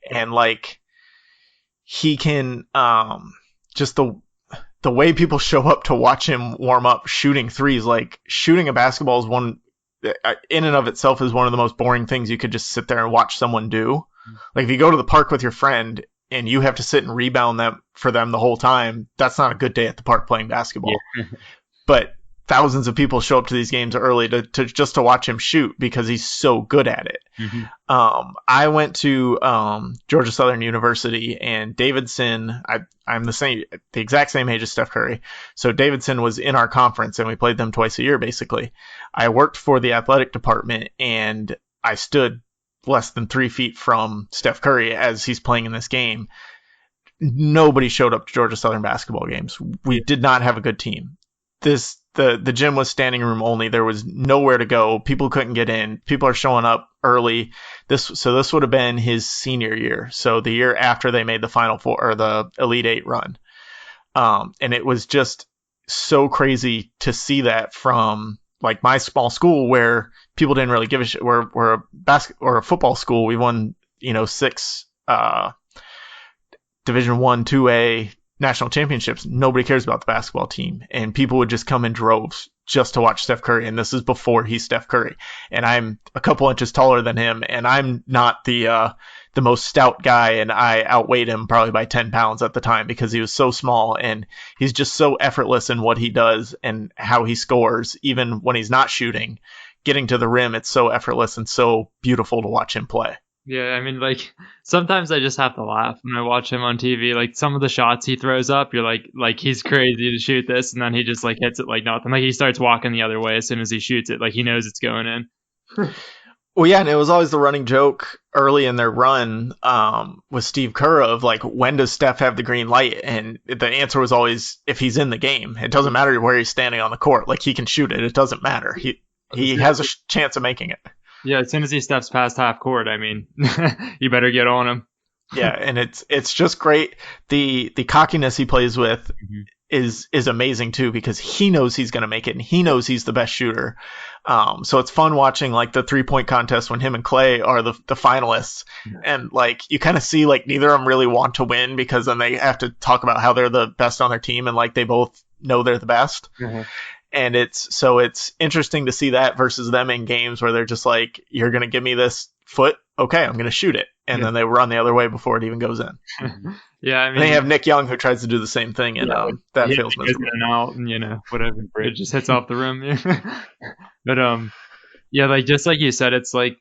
And like he can just the way people show up to watch him warm up shooting threes, like shooting a basketball is one in and of itself is one of the most boring things you could just sit there and watch someone do. Like if you go to the park with your friend and you have to sit and rebound them for them the whole time, that's not a good day at the park playing basketball. But thousands of people show up to these games early to just to watch him shoot because he's so good at it. I went to Georgia Southern University, and Davidson, I'm the exact same age as Steph Curry. So Davidson was in our conference, and we played them twice a year, basically. I worked for the athletic department, and I stood less than 3 feet from Steph Curry as he's playing in this game. Nobody showed up to Georgia Southern basketball games. We did not have a good team. The gym was standing room only. There was nowhere to go. People couldn't get in. People are showing up early. This would have been his senior year. So the year after they made the Final Four or the Elite Eight run. And it was just so crazy to see that from like my small school where people didn't really give a shit. We're a football school. We won, 6 Division 1, 2A national championships. Nobody cares about the basketball team, and people would just come in droves just to watch Steph Curry. And this is before he's Steph Curry, and I'm a couple inches taller than him, and I'm not the most stout guy, and I outweighed him probably by 10 pounds at the time because he was so small, and he's just so effortless in what he does and how he scores, even when he's not shooting. Getting to the rim, it's so effortless and so beautiful to watch him play. Yeah, I mean, like, sometimes I just have to laugh when I watch him on TV. Like, some of the shots he throws up, you're like he's crazy to shoot this, and then he just, like, hits it like nothing. Like, he starts walking the other way as soon as he shoots it. Like, he knows it's going in. Well, yeah, and it was always the running joke early in their run with Steve Kerr of, like, when does Steph have the green light? And the answer was always, if he's in the game. It doesn't matter where he's standing on the court. Like, he can shoot it. It doesn't matter. He has a chance of making it. Yeah, as soon as he steps past half court, I mean, you better get on him. Yeah, and it's just great. The cockiness he plays with is amazing too, because he knows he's going to make it, and he knows he's the best shooter. So it's fun watching like the 3-point contest when him and Clay are the finalists, and like you kind of see like neither of them really want to win because then they have to talk about how they're the best on their team, and like they both know they're the best. And it's interesting to see that versus them in games where they're just like, you're going to give me this foot? Okay, I'm going to shoot it. And then they run the other way before it even goes in. Yeah, I mean, and they have Nick Young who tries to do the same thing, and that feels miserable. And out, and whatever, it just hits off the rim. But yeah, like just like you said, it's like,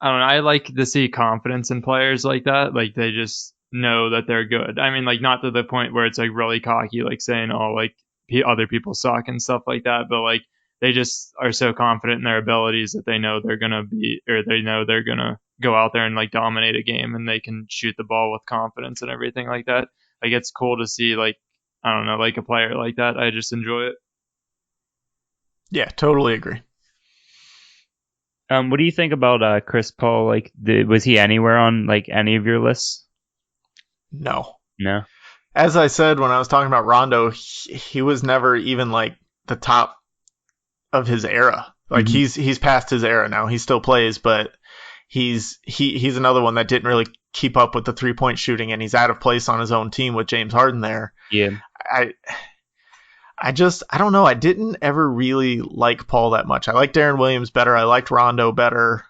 I don't know, I like to see confidence in players like that. Like they just know that they're good. I mean, like not to the point where it's like really cocky, like saying, oh, like other people suck and stuff like that, but like they just are so confident in their abilities that they know they're gonna go out there and like dominate a game, and they can shoot the ball with confidence and everything like that. Like it's cool to see, like, I don't know, like a player like that. I just enjoy it. Yeah, totally agree. What do you think about Chris Paul? Like, was he anywhere on like any of your lists? No. As I said when I was talking about Rondo, he was never even like the top of his era. Like he's past his era now. He still plays, but he's another one that didn't really keep up with the 3-point shooting, and he's out of place on his own team with James Harden there. Yeah. I don't know. I didn't ever really like Paul that much. I liked Darren Williams better. I liked Rondo better.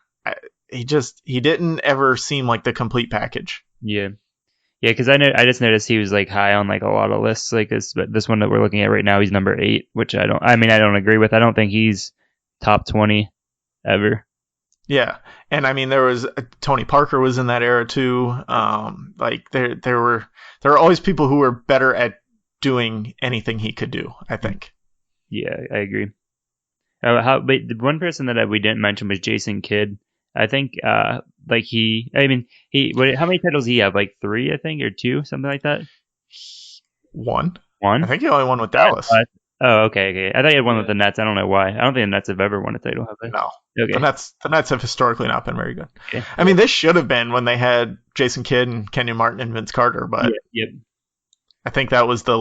He didn't ever seem like the complete package. Yeah. Yeah, because I just noticed he was like high on like a lot of lists like this, but this one that we're looking at right now, he's number 8, which I don't agree with. I don't think he's top 20 ever. Yeah, and I mean there was Tony Parker was in that era too. Like there were always people who were better at doing anything he could do, I think. Yeah, I agree. The one person that we didn't mention was Jason Kidd. I think, how many titles do he have? Like 3, I think, or 2, something like that. 1. I think he only won with Dallas. Okay. I thought he had one with the Nets. I don't know why. I don't think the Nets have ever won a title, have they? No. Okay. The Nets have historically not been very good. Okay. I mean, this should have been when they had Jason Kidd and Kenyon Martin and Vince Carter, but yep. I think that was the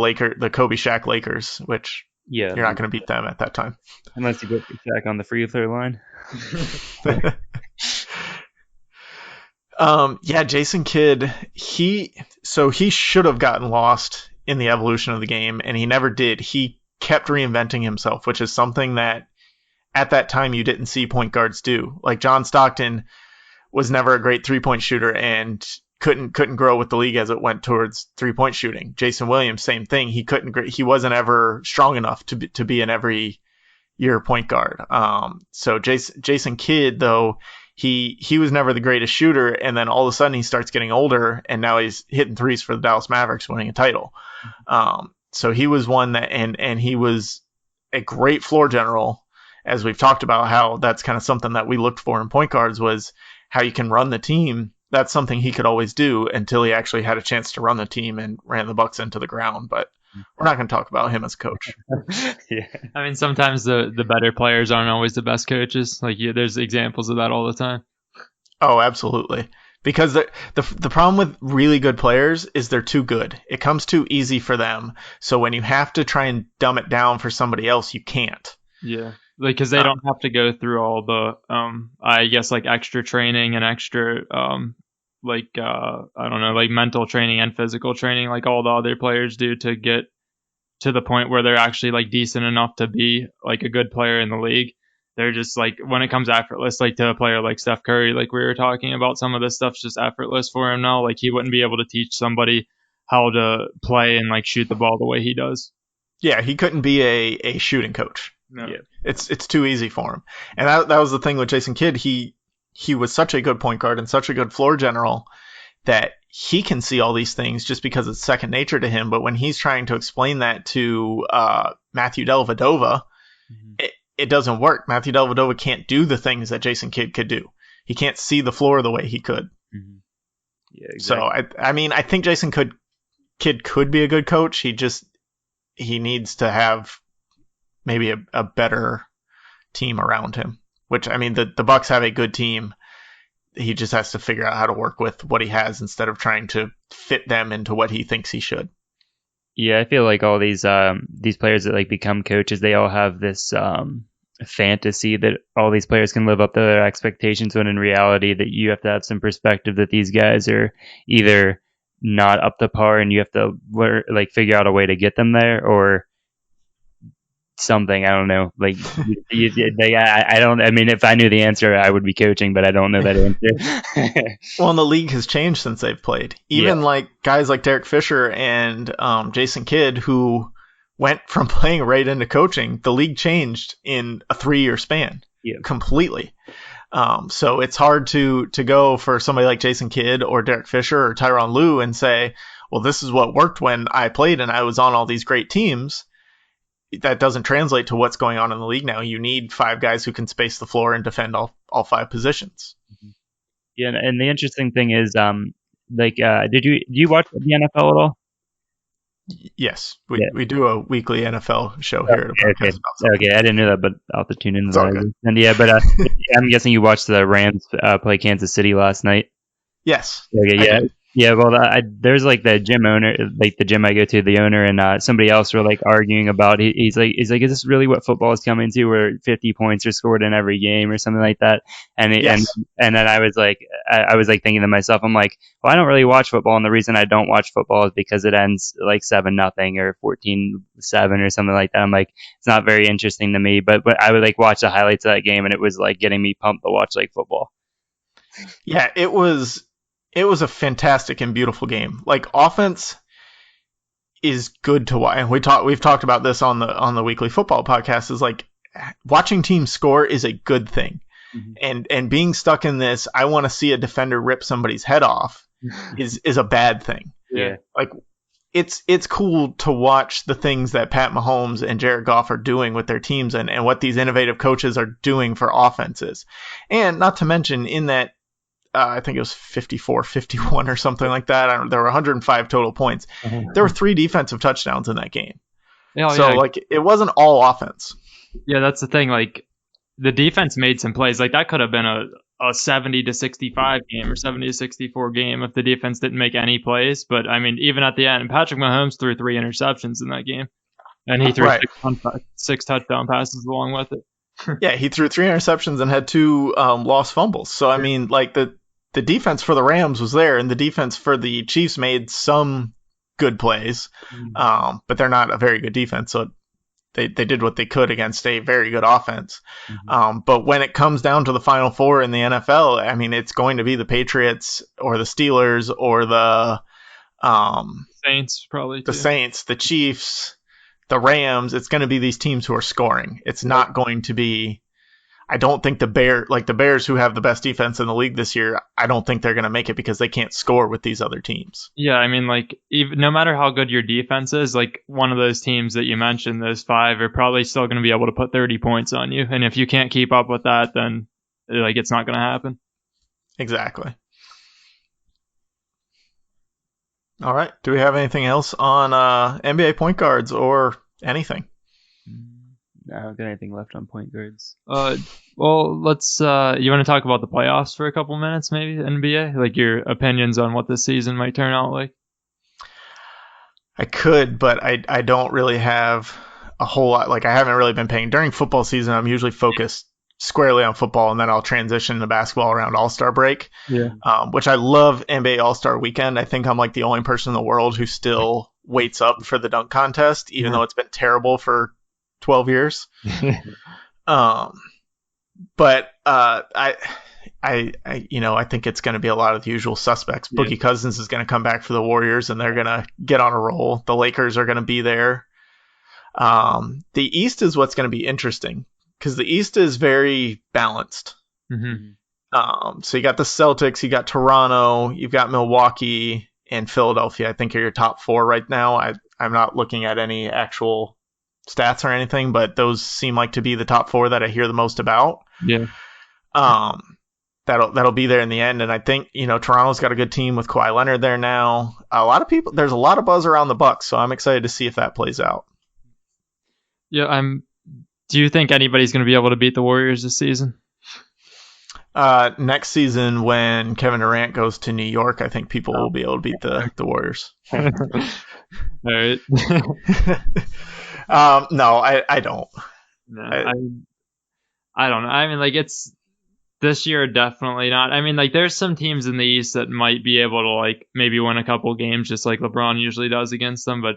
Kobe Shaq Lakers, which you're not going to beat them at that time. Unless you put Shaq on the free throw line. Jason Kidd, he should have gotten lost in the evolution of the game, and he never did. He kept reinventing himself, which is something that at that time you didn't see point guards do. Like John Stockton was never a great 3-point shooter and couldn't grow with the league as it went towards 3-point shooting. Jason Williams, same thing. He wasn't ever strong enough to be an every year point guard. So Jason Kidd, though, he was never the greatest shooter, and then all of a sudden he starts getting older, and now he's hitting threes for the Dallas Mavericks, winning a title. So he was one that, and he was a great floor general, as we've talked about how that's kind of something that we looked for in point guards, was how you can run the team. That's something he could always do until he actually had a chance to run the team and ran the Bucks into the ground. But we're not going to talk about him as a coach. Yeah, I mean, sometimes the better players aren't always the best coaches. Like there's examples of that all the time. Oh, absolutely. Because the problem with really good players is they're too good. It comes too easy for them. So when you have to try and dumb it down for somebody else, you can't. Yeah, like because they don't have to go through all the I guess like extra training and extra I don't know, like mental training and physical training like all the other players do to get to the point where they're actually like decent enough to be like a good player in the league. They're just like, when it comes effortless, like to a player like Steph Curry, like we were talking about, some of this stuff's just effortless for him now. Like he wouldn't be able to teach somebody how to play and like shoot the ball the way he does. Yeah, he couldn't be a shooting coach. No. Yeah. It's too easy for him. And that was the thing with Jason Kidd. He was such a good point guard and such a good floor general that he can see all these things just because it's second nature to him. But when he's trying to explain that to Matthew Dellavedova, it doesn't work. Matthew Dellavedova can't do the things that Jason Kidd could do. He can't see the floor the way he could. Mm-hmm. Yeah, exactly. So I think Jason Kidd could be a good coach. He needs to have maybe a better team around him. Which, I mean, the Bucks have a good team. He just has to figure out how to work with what he has instead of trying to fit them into what he thinks he should. Yeah, I feel like all these players that like become coaches, they all have this fantasy that all these players can live up to their expectations, when in reality that you have to have some perspective that these guys are either not up to par and you have to figure out a way to get them there, or something. I don't know. Like, I don't. I mean, if I knew the answer, I would be coaching, but I don't know that answer. Well, and the league has changed since they've played. Even like guys like Derek Fisher and Jason Kidd, who went from playing right into coaching. The league changed in a 3-year span, completely. So it's hard to go for somebody like Jason Kidd or Derek Fisher or Tyronn Lue and say, well, this is what worked when I played and I was on all these great teams. that doesn't translate to what's going on in the league now. You need 5 guys who can space the floor and defend all 5 positions. Yeah, and the interesting thing is, do you watch the NFL at all? Yes, Yeah. we do a weekly NFL show here at a podcast. Okay, I didn't know that, but I'll have to tune into It's all that. good. And yeah, but I'm guessing you watched the Rams play Kansas City last night. Yes. Okay, yeah. Yeah, well, there's like the gym owner, like the gym I go to, the owner and somebody else were like arguing about. He's like, is this really what football is coming to, where 50 points are scored in every game or something like that? And Yes. and then I was like thinking to myself, I'm like, well, I don't really watch football, and the reason I don't watch football is because it ends like 7-0 or 14-7 or something like that. I'm like, it's not very interesting to me. But I would like watch the highlights of that game, and it was like getting me pumped to watch like football. Yeah, it was a fantastic and beautiful game. Like, offense is good to watch. And we've talked about this on the weekly football podcast, is like watching teams score is a good thing. Mm-hmm. And being stuck in this, I want to see a defender rip somebody's head off is a bad thing. Yeah. Like, it's cool to watch the things that Pat Mahomes and Jared Goff are doing with their teams and what these innovative coaches are doing for offenses. And not to mention in that, I think it was 54-51 or something like that. There were 105 total points. Mm-hmm. There were 3 defensive touchdowns in that game. Like, it wasn't all offense. Yeah, that's the thing. Like, the defense made some plays. Like, that could have been a 70-65 game or 70-64 game if the defense didn't make any plays. But I mean, even at the end, Patrick Mahomes threw 3 interceptions in that game, and he threw 6 touchdown passes along with it. Yeah, he threw 3 interceptions and had 2 lost fumbles. So I mean, like, the defense for the Rams was there, and the defense for the Chiefs made some good plays, but they're not a very good defense. So they did what they could against a very good offense. Mm-hmm. But when it comes down to the Final Four in the NFL, I mean, it's going to be the Patriots or the Steelers or the Saints, probably the Saints, the Chiefs, the Rams. It's going to be these teams who are scoring. It's not going to be. I don't think the Bears, who have the best defense in the league this year, I don't think they're going to make it because they can't score with these other teams. Yeah, I mean, like, even no matter how good your defense is, like, one of those teams that you mentioned, those 5, are probably still going to be able to put 30 points on you. And if you can't keep up with that, then, like, it's not going to happen. Exactly. All right. Do we have anything else on NBA point guards or anything? I don't got anything left on point guards. Well, let's. You want to talk about the playoffs for a couple minutes, maybe, NBA? Like, your opinions on what this season might turn out like? I could, but I don't really have a whole lot. Like, I haven't really been paying. During football season, I'm usually focused squarely on football, and then I'll transition to basketball around All-Star break, which I love NBA All-Star weekend. I think I'm like the only person in the world who still waits up for the dunk contest, even though it's been terrible for 12 years. But I think it's going to be a lot of the usual suspects. Boogie Cousins is going to come back for the Warriors, and they're going to get on a roll. The Lakers are going to be there. The East is what's going to be interesting because the East is very balanced. Mm-hmm. So you got the Celtics, you got Toronto, you've got Milwaukee and Philadelphia. I think are your top 4 right now. I'm not looking at any actual stats or anything, but those seem like to be the top 4 that I hear the most about. Yeah. That'll be there in the end, and I think Toronto's got a good team with Kawhi Leonard there now. There's a lot of buzz around the Bucks, so I'm excited to see if that plays out. Yeah, do you think anybody's going to be able to beat the Warriors this season? Next season, when Kevin Durant goes to New York, I think people will be able to beat the Warriors. All right. No, I don't. No, I don't know. I mean, like, it's this year definitely not. I mean, like, there's some teams in the East that might be able to, like, maybe win a couple games just like LeBron usually does against them, but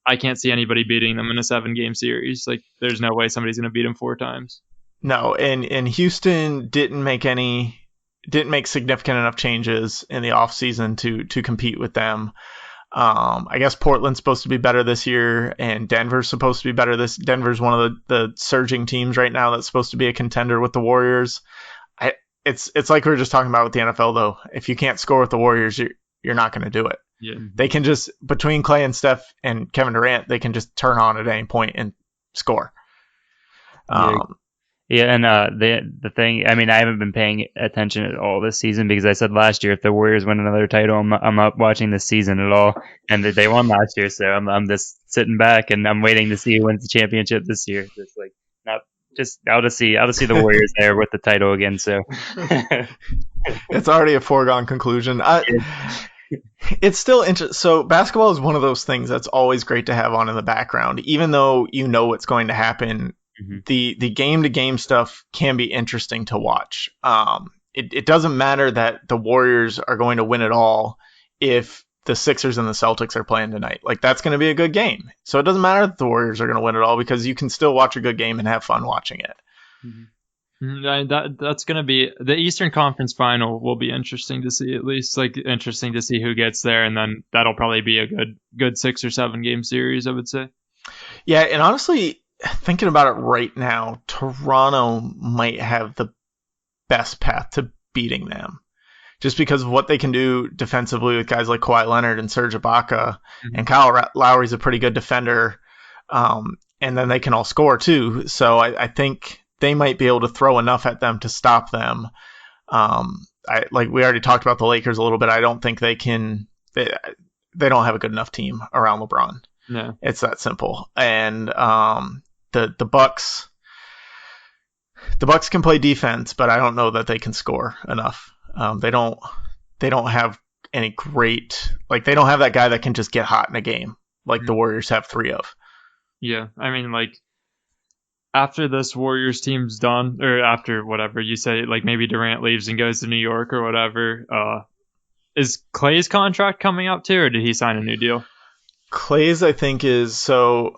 I can't see anybody beating them in a 7-game series. Like, there's no way somebody's going to beat them 4 times. No, and Houston didn't make significant enough changes in the offseason to compete with them. I guess Portland's supposed to be better this year, and Denver's supposed to be better. Denver's one of the surging teams right now that's supposed to be a contender with the Warriors. It's like we were just talking about with the NFL, though. If you can't score with the Warriors, you're not going to do it. Yeah. They can just, between Clay and Steph and Kevin Durant, they can just turn on at any point and score. Yeah, and the thing, I mean, I haven't been paying attention at all this season because I said last year if the Warriors win another title, I'm not watching this season at all, and they won last year, so I'm just sitting back and I'm waiting to see who wins the championship this year. Just like not just I'll just see the Warriors there with the title again. So it's already a foregone conclusion. It's still interesting. So basketball is one of those things that's always great to have on in the background, even though you know what's going to happen. Mm-hmm. The game to game stuff can be interesting to watch. It doesn't matter that the Warriors are going to win it all if the Sixers and the Celtics are playing tonight. Like, that's going to be a good game. So it doesn't matter that the Warriors are going to win it all because you can still watch a good game and have fun watching it. Mm-hmm. That's going to be the Eastern Conference Final will be interesting to see, at least like interesting to see who gets there. And then that'll probably be a good 6 or 7 game series, I would say. Yeah. And honestly, thinking about it right now, Toronto might have the best path to beating them just because of what they can do defensively with guys like Kawhi Leonard and Serge Ibaka. Mm-hmm. And Kyle Lowry's a pretty good defender. And then they can all score too. So I think they might be able to throw enough at them to stop them. Like we already talked about the Lakers a little bit. I don't think they can. They don't have a good enough team around LeBron. No, it's that simple. And the Bucks can play defense, but I don't know that they can score enough. They don't have any great, like, they don't have that guy that can just get hot in a game like the Warriors have 3 of. Yeah, I mean, like, after this Warriors team's done, or after whatever you say, like maybe Durant leaves and goes to New York or whatever, is Clay's contract coming up too, or did he sign a new deal? Clay's, I think, is so.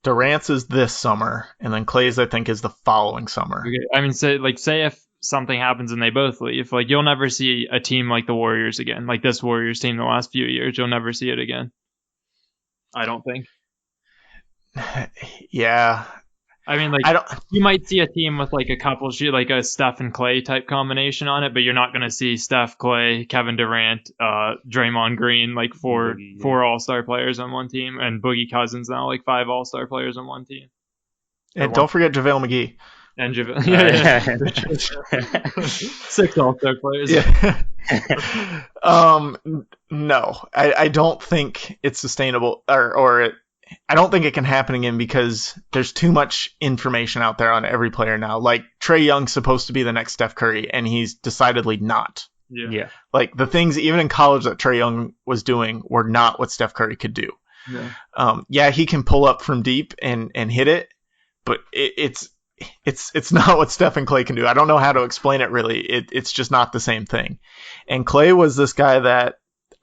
Durant's is this summer, and then Clay's, I think, is the following summer. Okay. I mean, say if something happens and they both leave, like, you'll never see a team like the Warriors again. Like this Warriors team the last few years, you'll never see it again. I don't think. Yeah. I mean, like, you might see a team with like a couple, like a Steph and Clay type combination on it, but you're not going to see Steph, Clay, Kevin Durant, Draymond Green, like four all-star players on one team, and Boogie Cousins now, like 5 all-star players on one team. And don't forget JaVale McGee. And JaVale. Yeah. 6 all-star players. Yeah. No, I don't think it's sustainable, or I don't think it can happen again because there's too much information out there on every player now. Like, Trae Young's supposed to be the next Steph Curry, and he's decidedly not. Yeah. Like, the things even in college that Trae Young was doing were not what Steph Curry could do. Yeah. He can pull up from deep and hit it, but it's not what Steph and Clay can do. I don't know how to explain it really. It's just not the same thing. And Clay was this guy that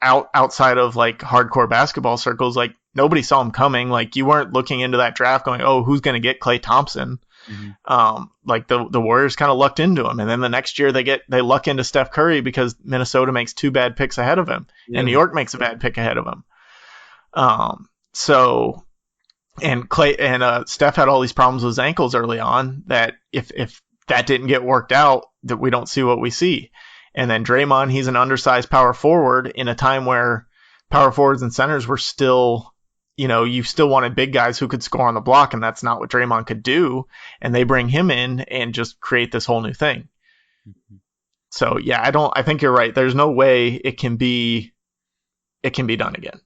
outside of like hardcore basketball circles, like, nobody saw him coming. Like, you weren't looking into that draft going, oh, who's going to get Klay Thompson? Mm-hmm. Like the Warriors kind of lucked into him, and then the next year they luck into Steph Curry because Minnesota makes 2 bad picks ahead of him, and New York makes a bad pick ahead of him. So, and Klay and Steph had all these problems with his ankles early on that if that didn't get worked out, that we don't see what we see. And then Draymond, he's an undersized power forward in a time where power forwards and centers were still, you still wanted big guys who could score on the block, and that's not what Draymond could do. And they bring him in and just create this whole new thing. Mm-hmm. So yeah, I think you're right. There's no way it can be done again.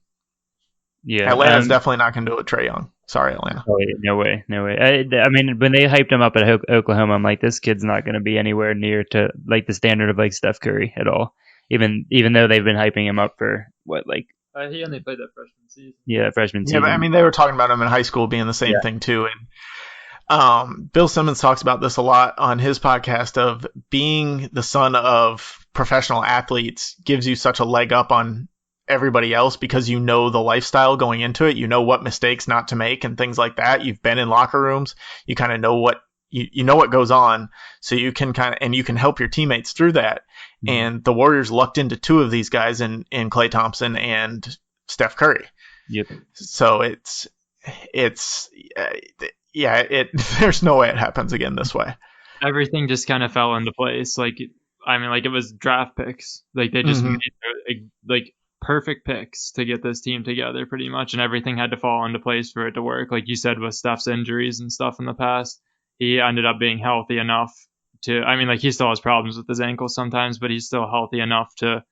Yeah, Atlanta's definitely not going to do it with Trae Young. Sorry, Atlanta. Oh, no way. I mean, when they hyped him up at Oklahoma, I'm like, this kid's not going to be anywhere near to like the standard of like Steph Curry at all. Even though they've been hyping him up for what, like, he only played that freshman season. Yeah, freshman season. Yeah, but I mean, they were talking about him in high school being the same thing too. And Bill Simmons talks about this a lot on his podcast of being the son of professional athletes gives you such a leg up on everybody else because you know the lifestyle going into it. You know what mistakes not to make and things like that. You've been in locker rooms. You kind of know what you know what goes on, so you can you can help your teammates through that. Mm-hmm. And the Warriors lucked into 2 of these guys in Klay Thompson and Steph Curry. Yep. So there's no way it happens again this way. Everything just kind of fell into place. Like, I mean, like, it was draft picks. Like, they just made, like, perfect picks to get this team together pretty much, and everything had to fall into place for it to work. Like you said, with Steph's injuries and stuff in the past, he ended up being healthy enough like he still has problems with his ankles sometimes, but he's still healthy enough to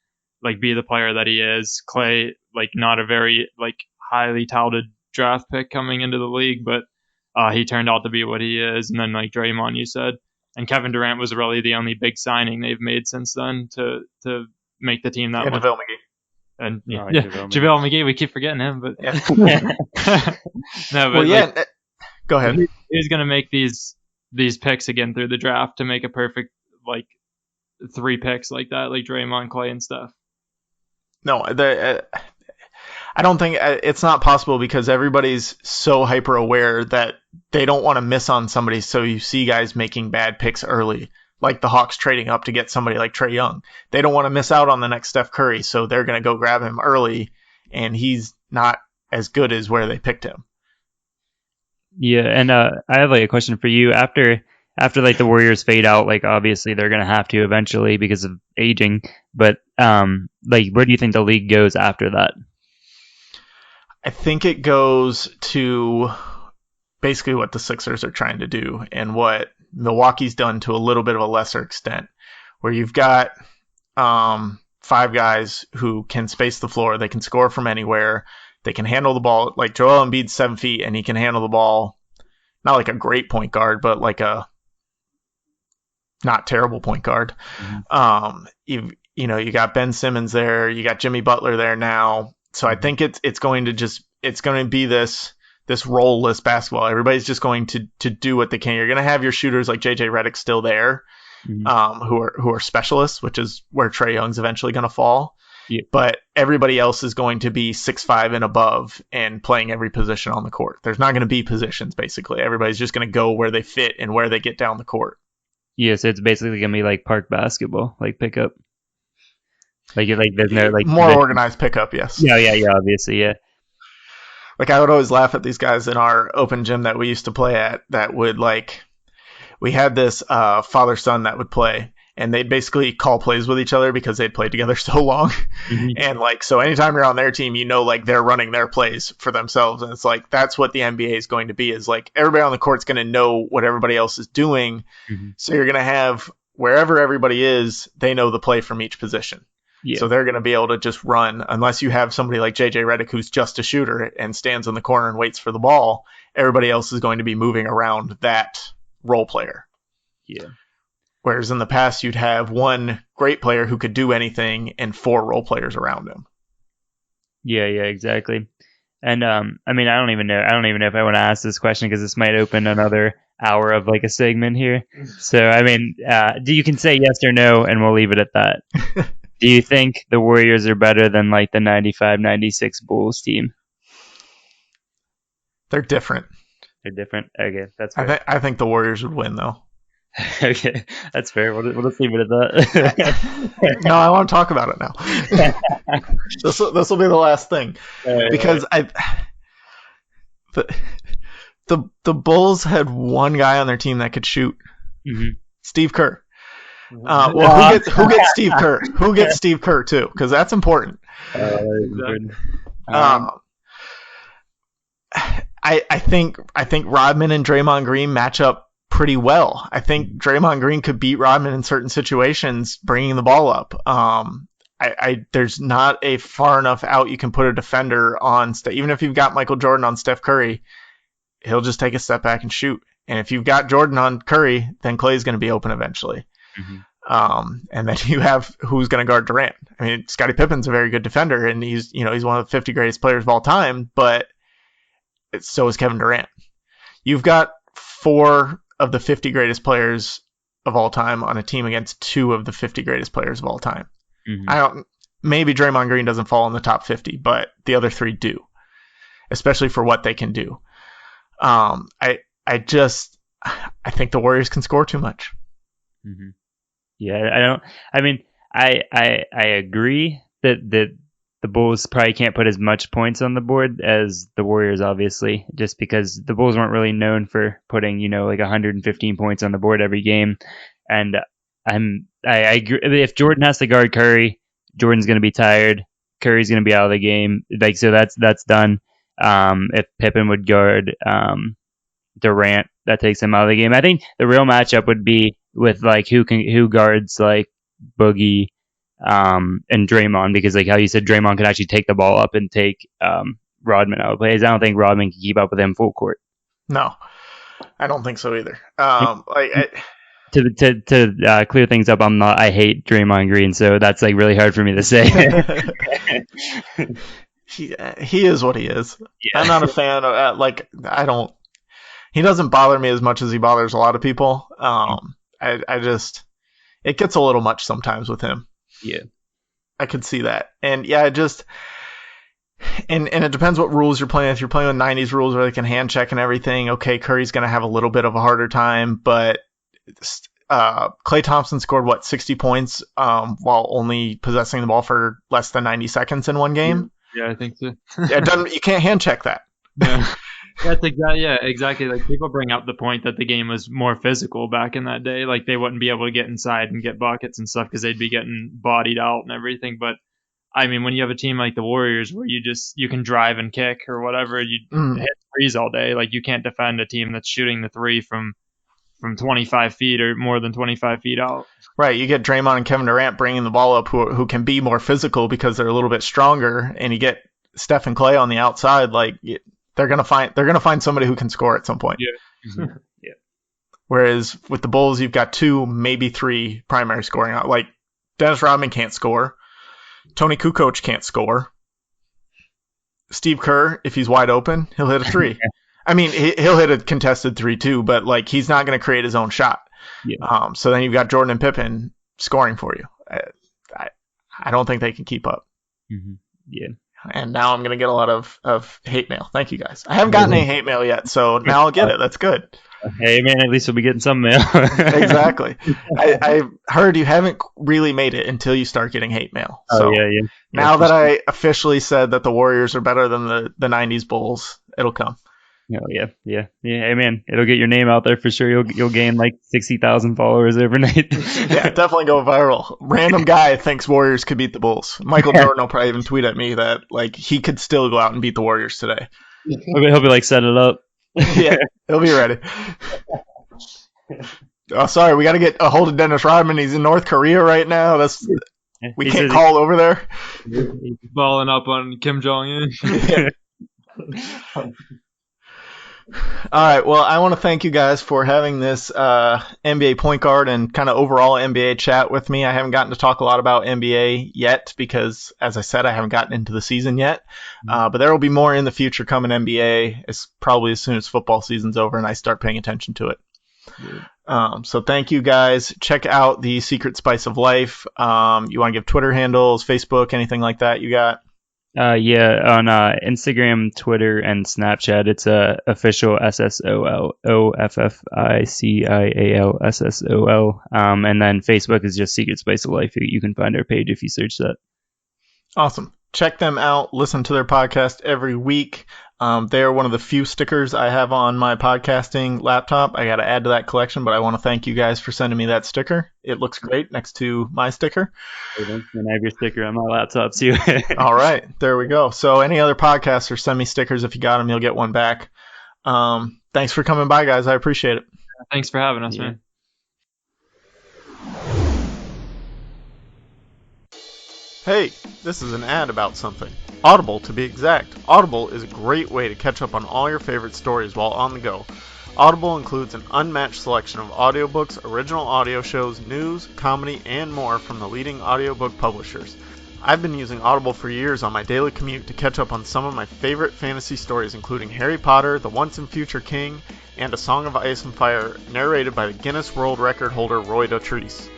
like be the player that he is. Clay, like not a very like highly touted draft pick coming into the league, but he turned out to be what he is. And then like Draymond, you said, and Kevin Durant was really the only big signing they've made since then to make the team that much. JaVale McGee. And JaVale McGee, we keep forgetting him, but no, but go ahead. He's gonna make these picks again through the draft to make a perfect like 3 picks like that, like Draymond, Clay, and Steph. No, I don't think it's not possible because everybody's so hyper aware that they don't want to miss on somebody. So you see guys making bad picks early, like the Hawks trading up to get somebody like Trae Young. They don't want to miss out on the next Steph Curry, so they're going to go grab him early, and he's not as good as where they picked him. Yeah, and I have like a question for you. After like the Warriors fade out, like obviously they're gonna have to eventually because of aging. But like where do you think the league goes after that? I think it goes to basically what the Sixers are trying to do and what Milwaukee's done to a little bit of a lesser extent, where you've got 5 guys who can space the floor, they can score from anywhere. They can handle the ball. Like Joel Embiid's 7 feet and he can handle the ball. Not like a great point guard, but like a not terrible point guard. Mm-hmm. You got Ben Simmons there. You got Jimmy Butler there now. So I think it's going to be this role-less basketball. Everybody's just going to do what they can. You're going to have your shooters like JJ Redick still there, mm-hmm. who are specialists, which is where Trae Young's eventually going to fall. Yeah. But everybody else is going to be 6'5" and above and playing every position on the court. There's not going to be positions, basically. Everybody's just going to go where they fit and where they get down the court. Yeah, so it's basically going to be like park basketball, like pickup. Like there's no like more organized pickup, yes. Yeah, obviously, yeah. Like I would always laugh at these guys in our open gym that we used to play at that would we had this father-son that would play. And they'd basically call plays with each other because they'd played together so long. Mm-hmm. And so anytime you're on their team, they're running their plays for themselves. And it's that's what the NBA is going to be, is everybody on the court's going to know what everybody else is doing. Mm-hmm. So you're going to have wherever everybody is, they know the play from each position. Yeah. So they're going to be able to just run, unless you have somebody like JJ Redick who's just a shooter and stands in the corner and waits for the ball. Everybody else is going to be moving around that role player. Yeah. Whereas in the past, you'd have one great player who could do anything and 4 role players around him. Yeah, exactly. And I don't even know if I want to ask this question because this might open another hour of a segment here. So you can say yes or no, and we'll leave it at that. Do you think the Warriors are better than the 95-96 Bulls team? They're different. They're different. Okay, that's fair. I think the Warriors would win though. Okay, that's fair. We'll just leave it at that. No, I want to talk about it now. This will be the last thing because the Bulls had one guy on their team that could shoot, mm-hmm. Steve Kerr. Who gets Steve Kerr? Who gets Steve Kerr too? Because that's important. I think Rodman and Draymond Green match up pretty well. I think Draymond Green could beat Rodman in certain situations, bringing the ball up. There's not a far enough out you can put a defender on. Even if you've got Michael Jordan on Steph Curry, he'll just take a step back and shoot. And if you've got Jordan on Curry, then Clay's going to be open eventually. Mm-hmm. And then you have who's going to guard Durant. Scottie Pippen's a very good defender, and he's one of the 50 greatest players of all time. But so is Kevin Durant. You've got 4 of the 50 greatest players of all time on a team against 2 of the 50 greatest players of all time. Mm-hmm. Maybe Draymond Green doesn't fall in the top 50, but the other 3 do, especially for what they can do. I think the Warriors can score too much. Mm-hmm. Yeah, I agree that the Bulls probably can't put as much points on the board as the Warriors, obviously, just because the Bulls weren't really known for putting, 115 points on the board every game. And I agree. If Jordan has to guard Curry, Jordan's going to be tired. Curry's going to be out of the game. Like, so that's done. If Pippen would guard Durant, that takes him out of the game. I think the real matchup would be with like who guards like Boogie and Draymond, because like how you said, Draymond can actually take the ball up and take Rodman out of plays. I don't think Rodman can keep up with him full court. No, I don't think so either. To clear things up, I hate Draymond Green, so that's like really hard for me to say. He is what he is. Yeah. I'm not a fan of he doesn't bother me as much as he bothers a lot of people. It gets a little much sometimes with him. Yeah. I could see that. And yeah, and it depends what rules you're playing. If you're playing with 90s rules where they can hand check and everything, okay, Curry's going to have a little bit of a harder time, but Klay Thompson scored 60 points while only possessing the ball for less than 90 seconds in one game. Yeah, I think so. You can't hand check that. Yeah. That's exactly. Like, people bring up the point that the game was more physical back in that day. Like, they wouldn't be able to get inside and get buckets and stuff because they'd be getting bodied out and everything. But I mean, when you have a team like the Warriors where you can drive and kick or whatever, you hit threes all day. Like, you can't defend a team that's shooting the three from 25 feet or more than 25 feet out. Right. You get Draymond and Kevin Durant bringing the ball up who can be more physical because they're a little bit stronger, and you get Steph and Klay on the outside. Like, they're gonna find somebody who can score at some point. Yeah. Mm-hmm. Yeah. Whereas with the Bulls, you've got 2, maybe 3 primary scoring out. Like, Dennis Rodman can't score. Tony Kukoc can't score. Steve Kerr, if he's wide open, he'll hit a 3. I mean, he'll hit a contested 3 too, but like, he's not going to create his own shot. Yeah. So then you've got Jordan and Pippen scoring for you. I don't think they can keep up. Mm-hmm. Yeah. And now I'm going to get a lot of hate mail. Thank you, guys. I haven't gotten any hate mail yet, so now I'll get it. That's good. Hey, man, at least we'll be getting some mail. Exactly. I heard you haven't really made it until you start getting hate mail. So yeah. Now that I officially said that the Warriors are better than the 90s Bulls, it'll come. Oh, yeah. Hey, man, it'll get your name out there for sure. You'll gain like 60,000 followers overnight. Yeah, definitely go viral. Random guy thinks Warriors could beat the Bulls. Michael Jordan will probably even tweet at me that like he could still go out and beat the Warriors today. He'll be like, set it up. Yeah, he'll be ready. Oh, sorry, we got to get a hold of Dennis Rodman. He's in North Korea right now. We can't call over there. He's balling up on Kim Jong-un. Yeah. All right, well, I want to thank you guys for having this NBA point guard and kind of overall NBA chat with me. I haven't gotten to talk a lot about NBA yet because, as I said, I haven't gotten into the season yet. But there will be more in the future coming NBA, probably as soon as football season's over and I start paying attention to it. So thank you guys. Check out the Secret Spice of Life. You want to give Twitter handles, Facebook, anything like that you got? Yeah, on Instagram, Twitter, and Snapchat, it's official SSOLOFFICIALSSOL. And then Facebook is just Secret Spice of Life. You can find our page if you search that. Awesome. Check them out. Listen to their podcast every week. They're one of the few stickers I have on my podcasting laptop. I got to add to that collection, but I want to thank you guys for sending me that sticker. It looks great next to my sticker. And I have your sticker on my laptop too. All right, there we go. So any other podcasters, send me stickers. If you got them, you'll get one back. Thanks for coming by, guys. I appreciate it. Thanks for having us, man. Hey, this is an ad about something. Audible, to be exact. Audible is a great way to catch up on all your favorite stories while on the go. Audible includes an unmatched selection of audiobooks, original audio shows, news, comedy, and more from the leading audiobook publishers. I've been using Audible for years on my daily commute to catch up on some of my favorite fantasy stories, including Harry Potter, The Once and Future King, and A Song of Ice and Fire, narrated by the Guinness World Record holder Roy Dotrice.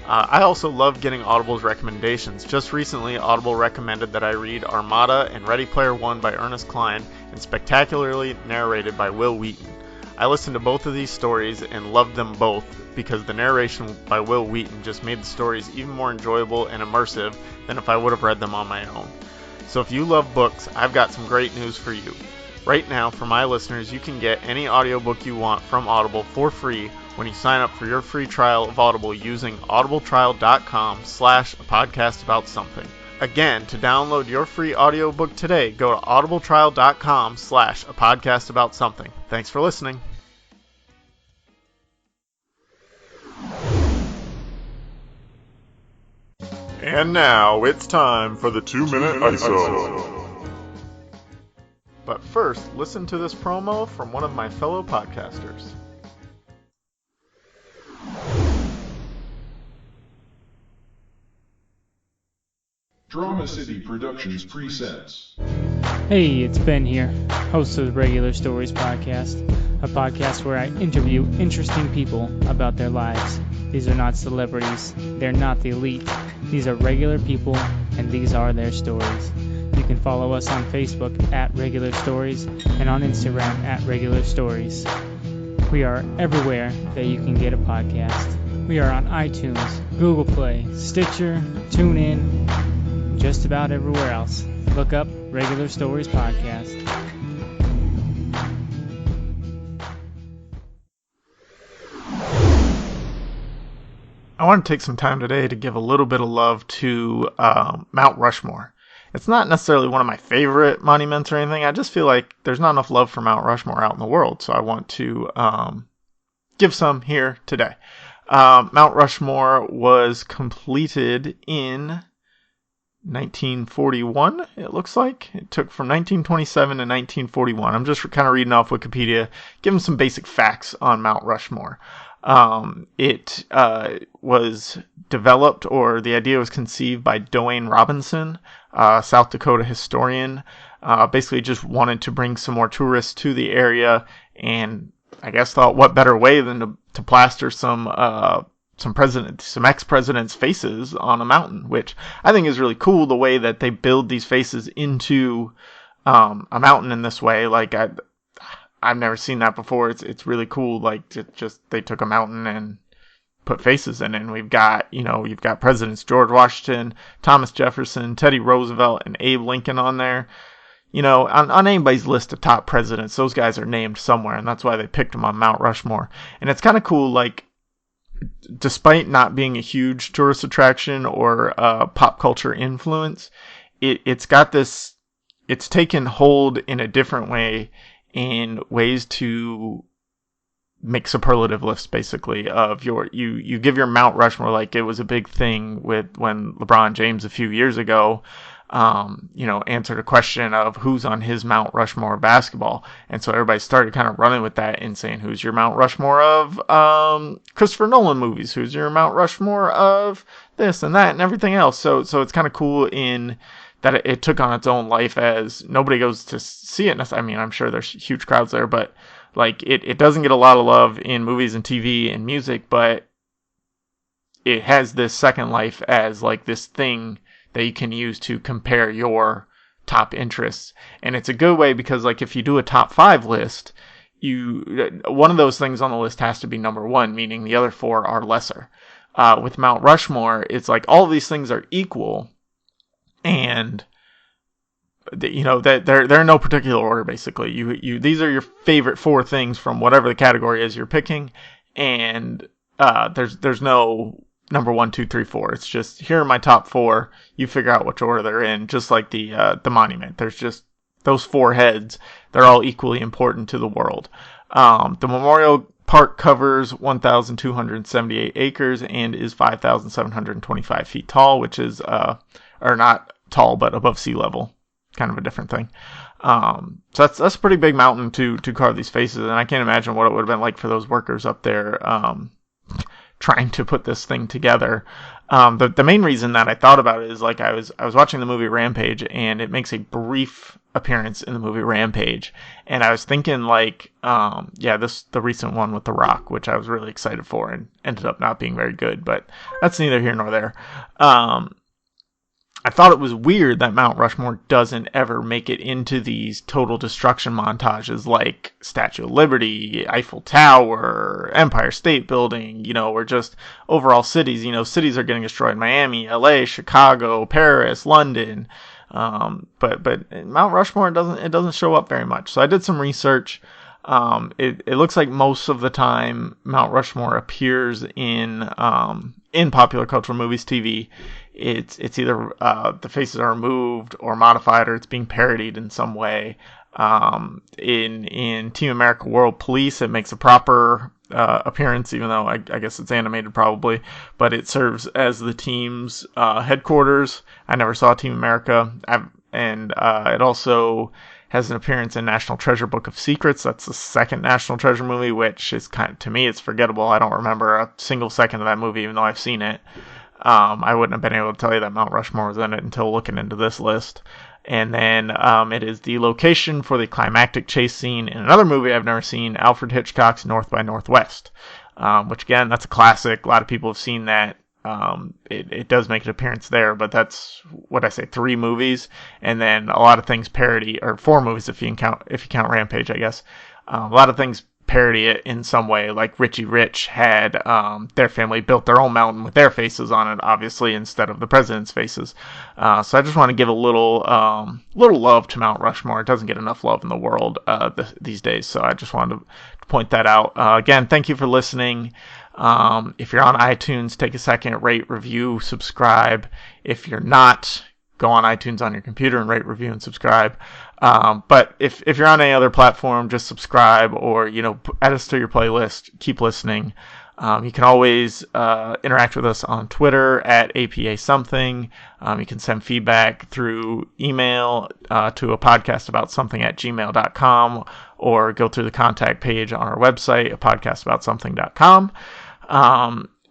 I also love getting Audible's recommendations. Just recently, Audible recommended that I read Armada and Ready Player One by Ernest Cline, and Spectacularly narrated by Will Wheaton. I listened to both of these stories and loved them both because the narration by Will Wheaton just made the stories even more enjoyable and immersive than if I would have read them on my own. So if you love books, I've got some great news for you. Right now, for my listeners, you can get any audiobook you want from Audible for free when you sign up for your free trial of Audible using audibletrial.com/a podcast about something. Again, to download your free audiobook today, go to audibletrial.com/apodcastabout-something. Thanks for listening. And now it's time for the 2-minute ISO. But first, listen to this promo from one of my fellow podcasters. Drama City Productions presents. Hey, it's Ben here, host of the Regular Stories podcast, a podcast where I interview interesting people about their lives. These are not celebrities, they're not the elite. These are regular people, and these are their stories. You can follow us on Facebook at Regular Stories and on Instagram at Regular Stories. We are everywhere that you can get a podcast. We are on iTunes, Google Play, Stitcher, TuneIn, just about everywhere else. Look up Regular Stories Podcast. I want to take some time today to give a little bit of love to Mount Rushmore. It's not necessarily one of my favorite monuments or anything. I just feel like there's not enough love for Mount Rushmore out in the world, so I want to give some here today. Mount Rushmore was completed in 1941, it looks like. It took from 1927 to 1941. I'm just kind of reading off Wikipedia, giving some basic facts on Mount Rushmore. It was developed, or the idea was conceived by Dwayne Robinson, South Dakota historian. Basically just wanted to bring some more tourists to the area, and I guess thought what better way than to plaster some ex-presidents' faces on a mountain, which I think is really cool, the way that they build these faces into a mountain in this way. Like, I've never seen that before. It's really cool. Like, they took a mountain and put faces in it. And you've got Presidents George Washington, Thomas Jefferson, Teddy Roosevelt, and Abe Lincoln on there. On anybody's list of top presidents, those guys are named somewhere, and that's why they picked them on Mount Rushmore. And it's kind of cool, like, despite not being a huge tourist attraction or pop culture influence, it's taken hold in a different way, in ways to make superlative lists, basically, of you give your Mount Rushmore. Like, it was a big thing when LeBron James a few years ago answered a question of who's on his Mount Rushmore basketball. And so everybody started kind of running with that and saying, who's your Mount Rushmore of Christopher Nolan movies? Who's your Mount Rushmore of this and that and everything else? So it's kind of cool in that it took on its own life, as nobody goes to see it. I mean, I'm sure there's huge crowds there, but like it doesn't get a lot of love in movies and TV and music, but it has this second life as like this thing that you can use to compare your top interests. And it's a good way, because like if you do a top 5 list, one of those things on the list has to be number 1, meaning the other 4 are lesser. With Mount Rushmore, it's like all of these things are equal, and that they're in no particular order. Basically, these are your favorite 4 things from whatever the category is you're picking, and there's no number 1, 2, 3, 4. It's just, here are my top 4. You figure out which order they're in. Just like the monument, there's just those 4 heads. They're all equally important to the world. The memorial park covers 1,278 acres and is 5,725 feet tall, which is or not tall, but above sea level. Kind of a different thing. So that's a pretty big mountain to carve these faces, and I can't imagine what it would have been like for those workers up there trying to put this thing together. The main reason that I thought about it is, like, I was watching the movie Rampage, and it makes a brief appearance in the movie Rampage, and I was thinking, like, the recent one with The Rock, which I was really excited for and ended up not being very good, but that's neither here nor there. I thought it was weird that Mount Rushmore doesn't ever make it into these total destruction montages like Statue of Liberty, Eiffel Tower, Empire State Building, or just overall cities. Cities are getting destroyed. Miami, LA, Chicago, Paris, London. But Mount Rushmore, it doesn't show up very much. So I did some research. It looks like most of the time Mount Rushmore appears in popular cultural movies, TV. it's either the faces are removed or modified, or it's being parodied in some way. In Team America World Police, it makes a proper appearance, even though I guess it's animated probably, but it serves as the team's headquarters. I never saw Team America, and it also has an appearance in National Treasure Book of Secrets. That's the second National Treasure movie, which is to me, it's forgettable. I don't remember a single second of that movie, even though I've seen it. I wouldn't have been able to tell you that Mount Rushmore was in it until looking into this list. And then it is the location for the climactic chase scene in another movie I've never seen, Alfred Hitchcock's North by Northwest, which, again, that's a classic. A lot of people have seen that. It does make an appearance there, but that's, 3 movies, and then a lot of things parody, or 4 movies if you count Rampage, I guess. A lot of things parody it in some way, like Richie Rich had their family built their own mountain with their faces on it, obviously, instead of the president's faces. So I just want to give a little love to Mount Rushmore. It doesn't get enough love in the world these days, so I just wanted to point that out. Again, thank you for listening. If you're on iTunes, take a second, rate, review, subscribe. If you're not, go on iTunes on your computer and rate, review, and subscribe. But if you're on any other platform, just subscribe, or, add us to your playlist. Keep listening. You can always interact with us on Twitter at APA something. You can send feedback through email to a podcast about something at gmail.com, or go through the contact page on our website, a podcastaboutSomething.com.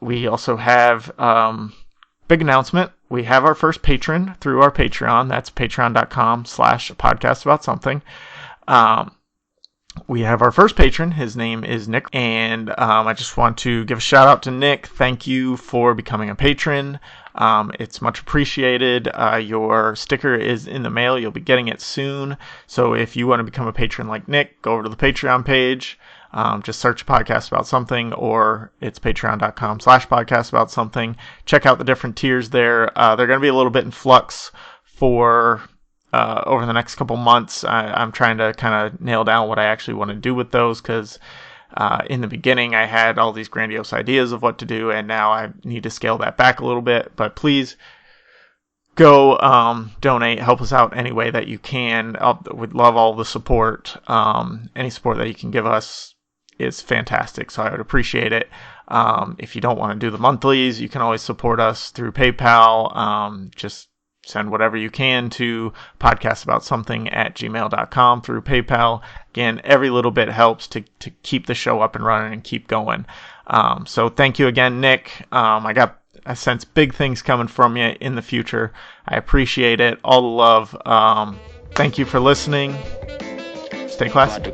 We also have big announcement. We have our first patron through our Patreon. That's patreon.com/podcastaboutSomething. We have our first patron. His name is Nick, and I just want to give a shout out to Nick. Thank you for becoming a patron. It's much appreciated. Your sticker is in the mail. You'll be getting it soon. So if you want to become a patron like Nick, go over to the Patreon page. Just search Podcast About Something, or it's patreon.com/podcastaboutSomething. Check out the different tiers there. They're going to be a little bit in flux for over the next couple months. I'm trying to kind of nail down what I actually want to do with those, because in the beginning I had all these grandiose ideas of what to do, and now I need to scale that back a little bit. But please go donate, help us out any way that you can. We'd love all the support. Any support that you can give us is fantastic, so I would appreciate it. If you don't want to do the monthlies, you can always support us through PayPal. Just send whatever you can to podcastaboutSomething@gmail.com through PayPal. Again, every little bit helps to keep the show up and running and keep going. So thank you again, Nick. I sense big things coming from you in the future. I appreciate it. All the love. Thank you for listening. Stay classy.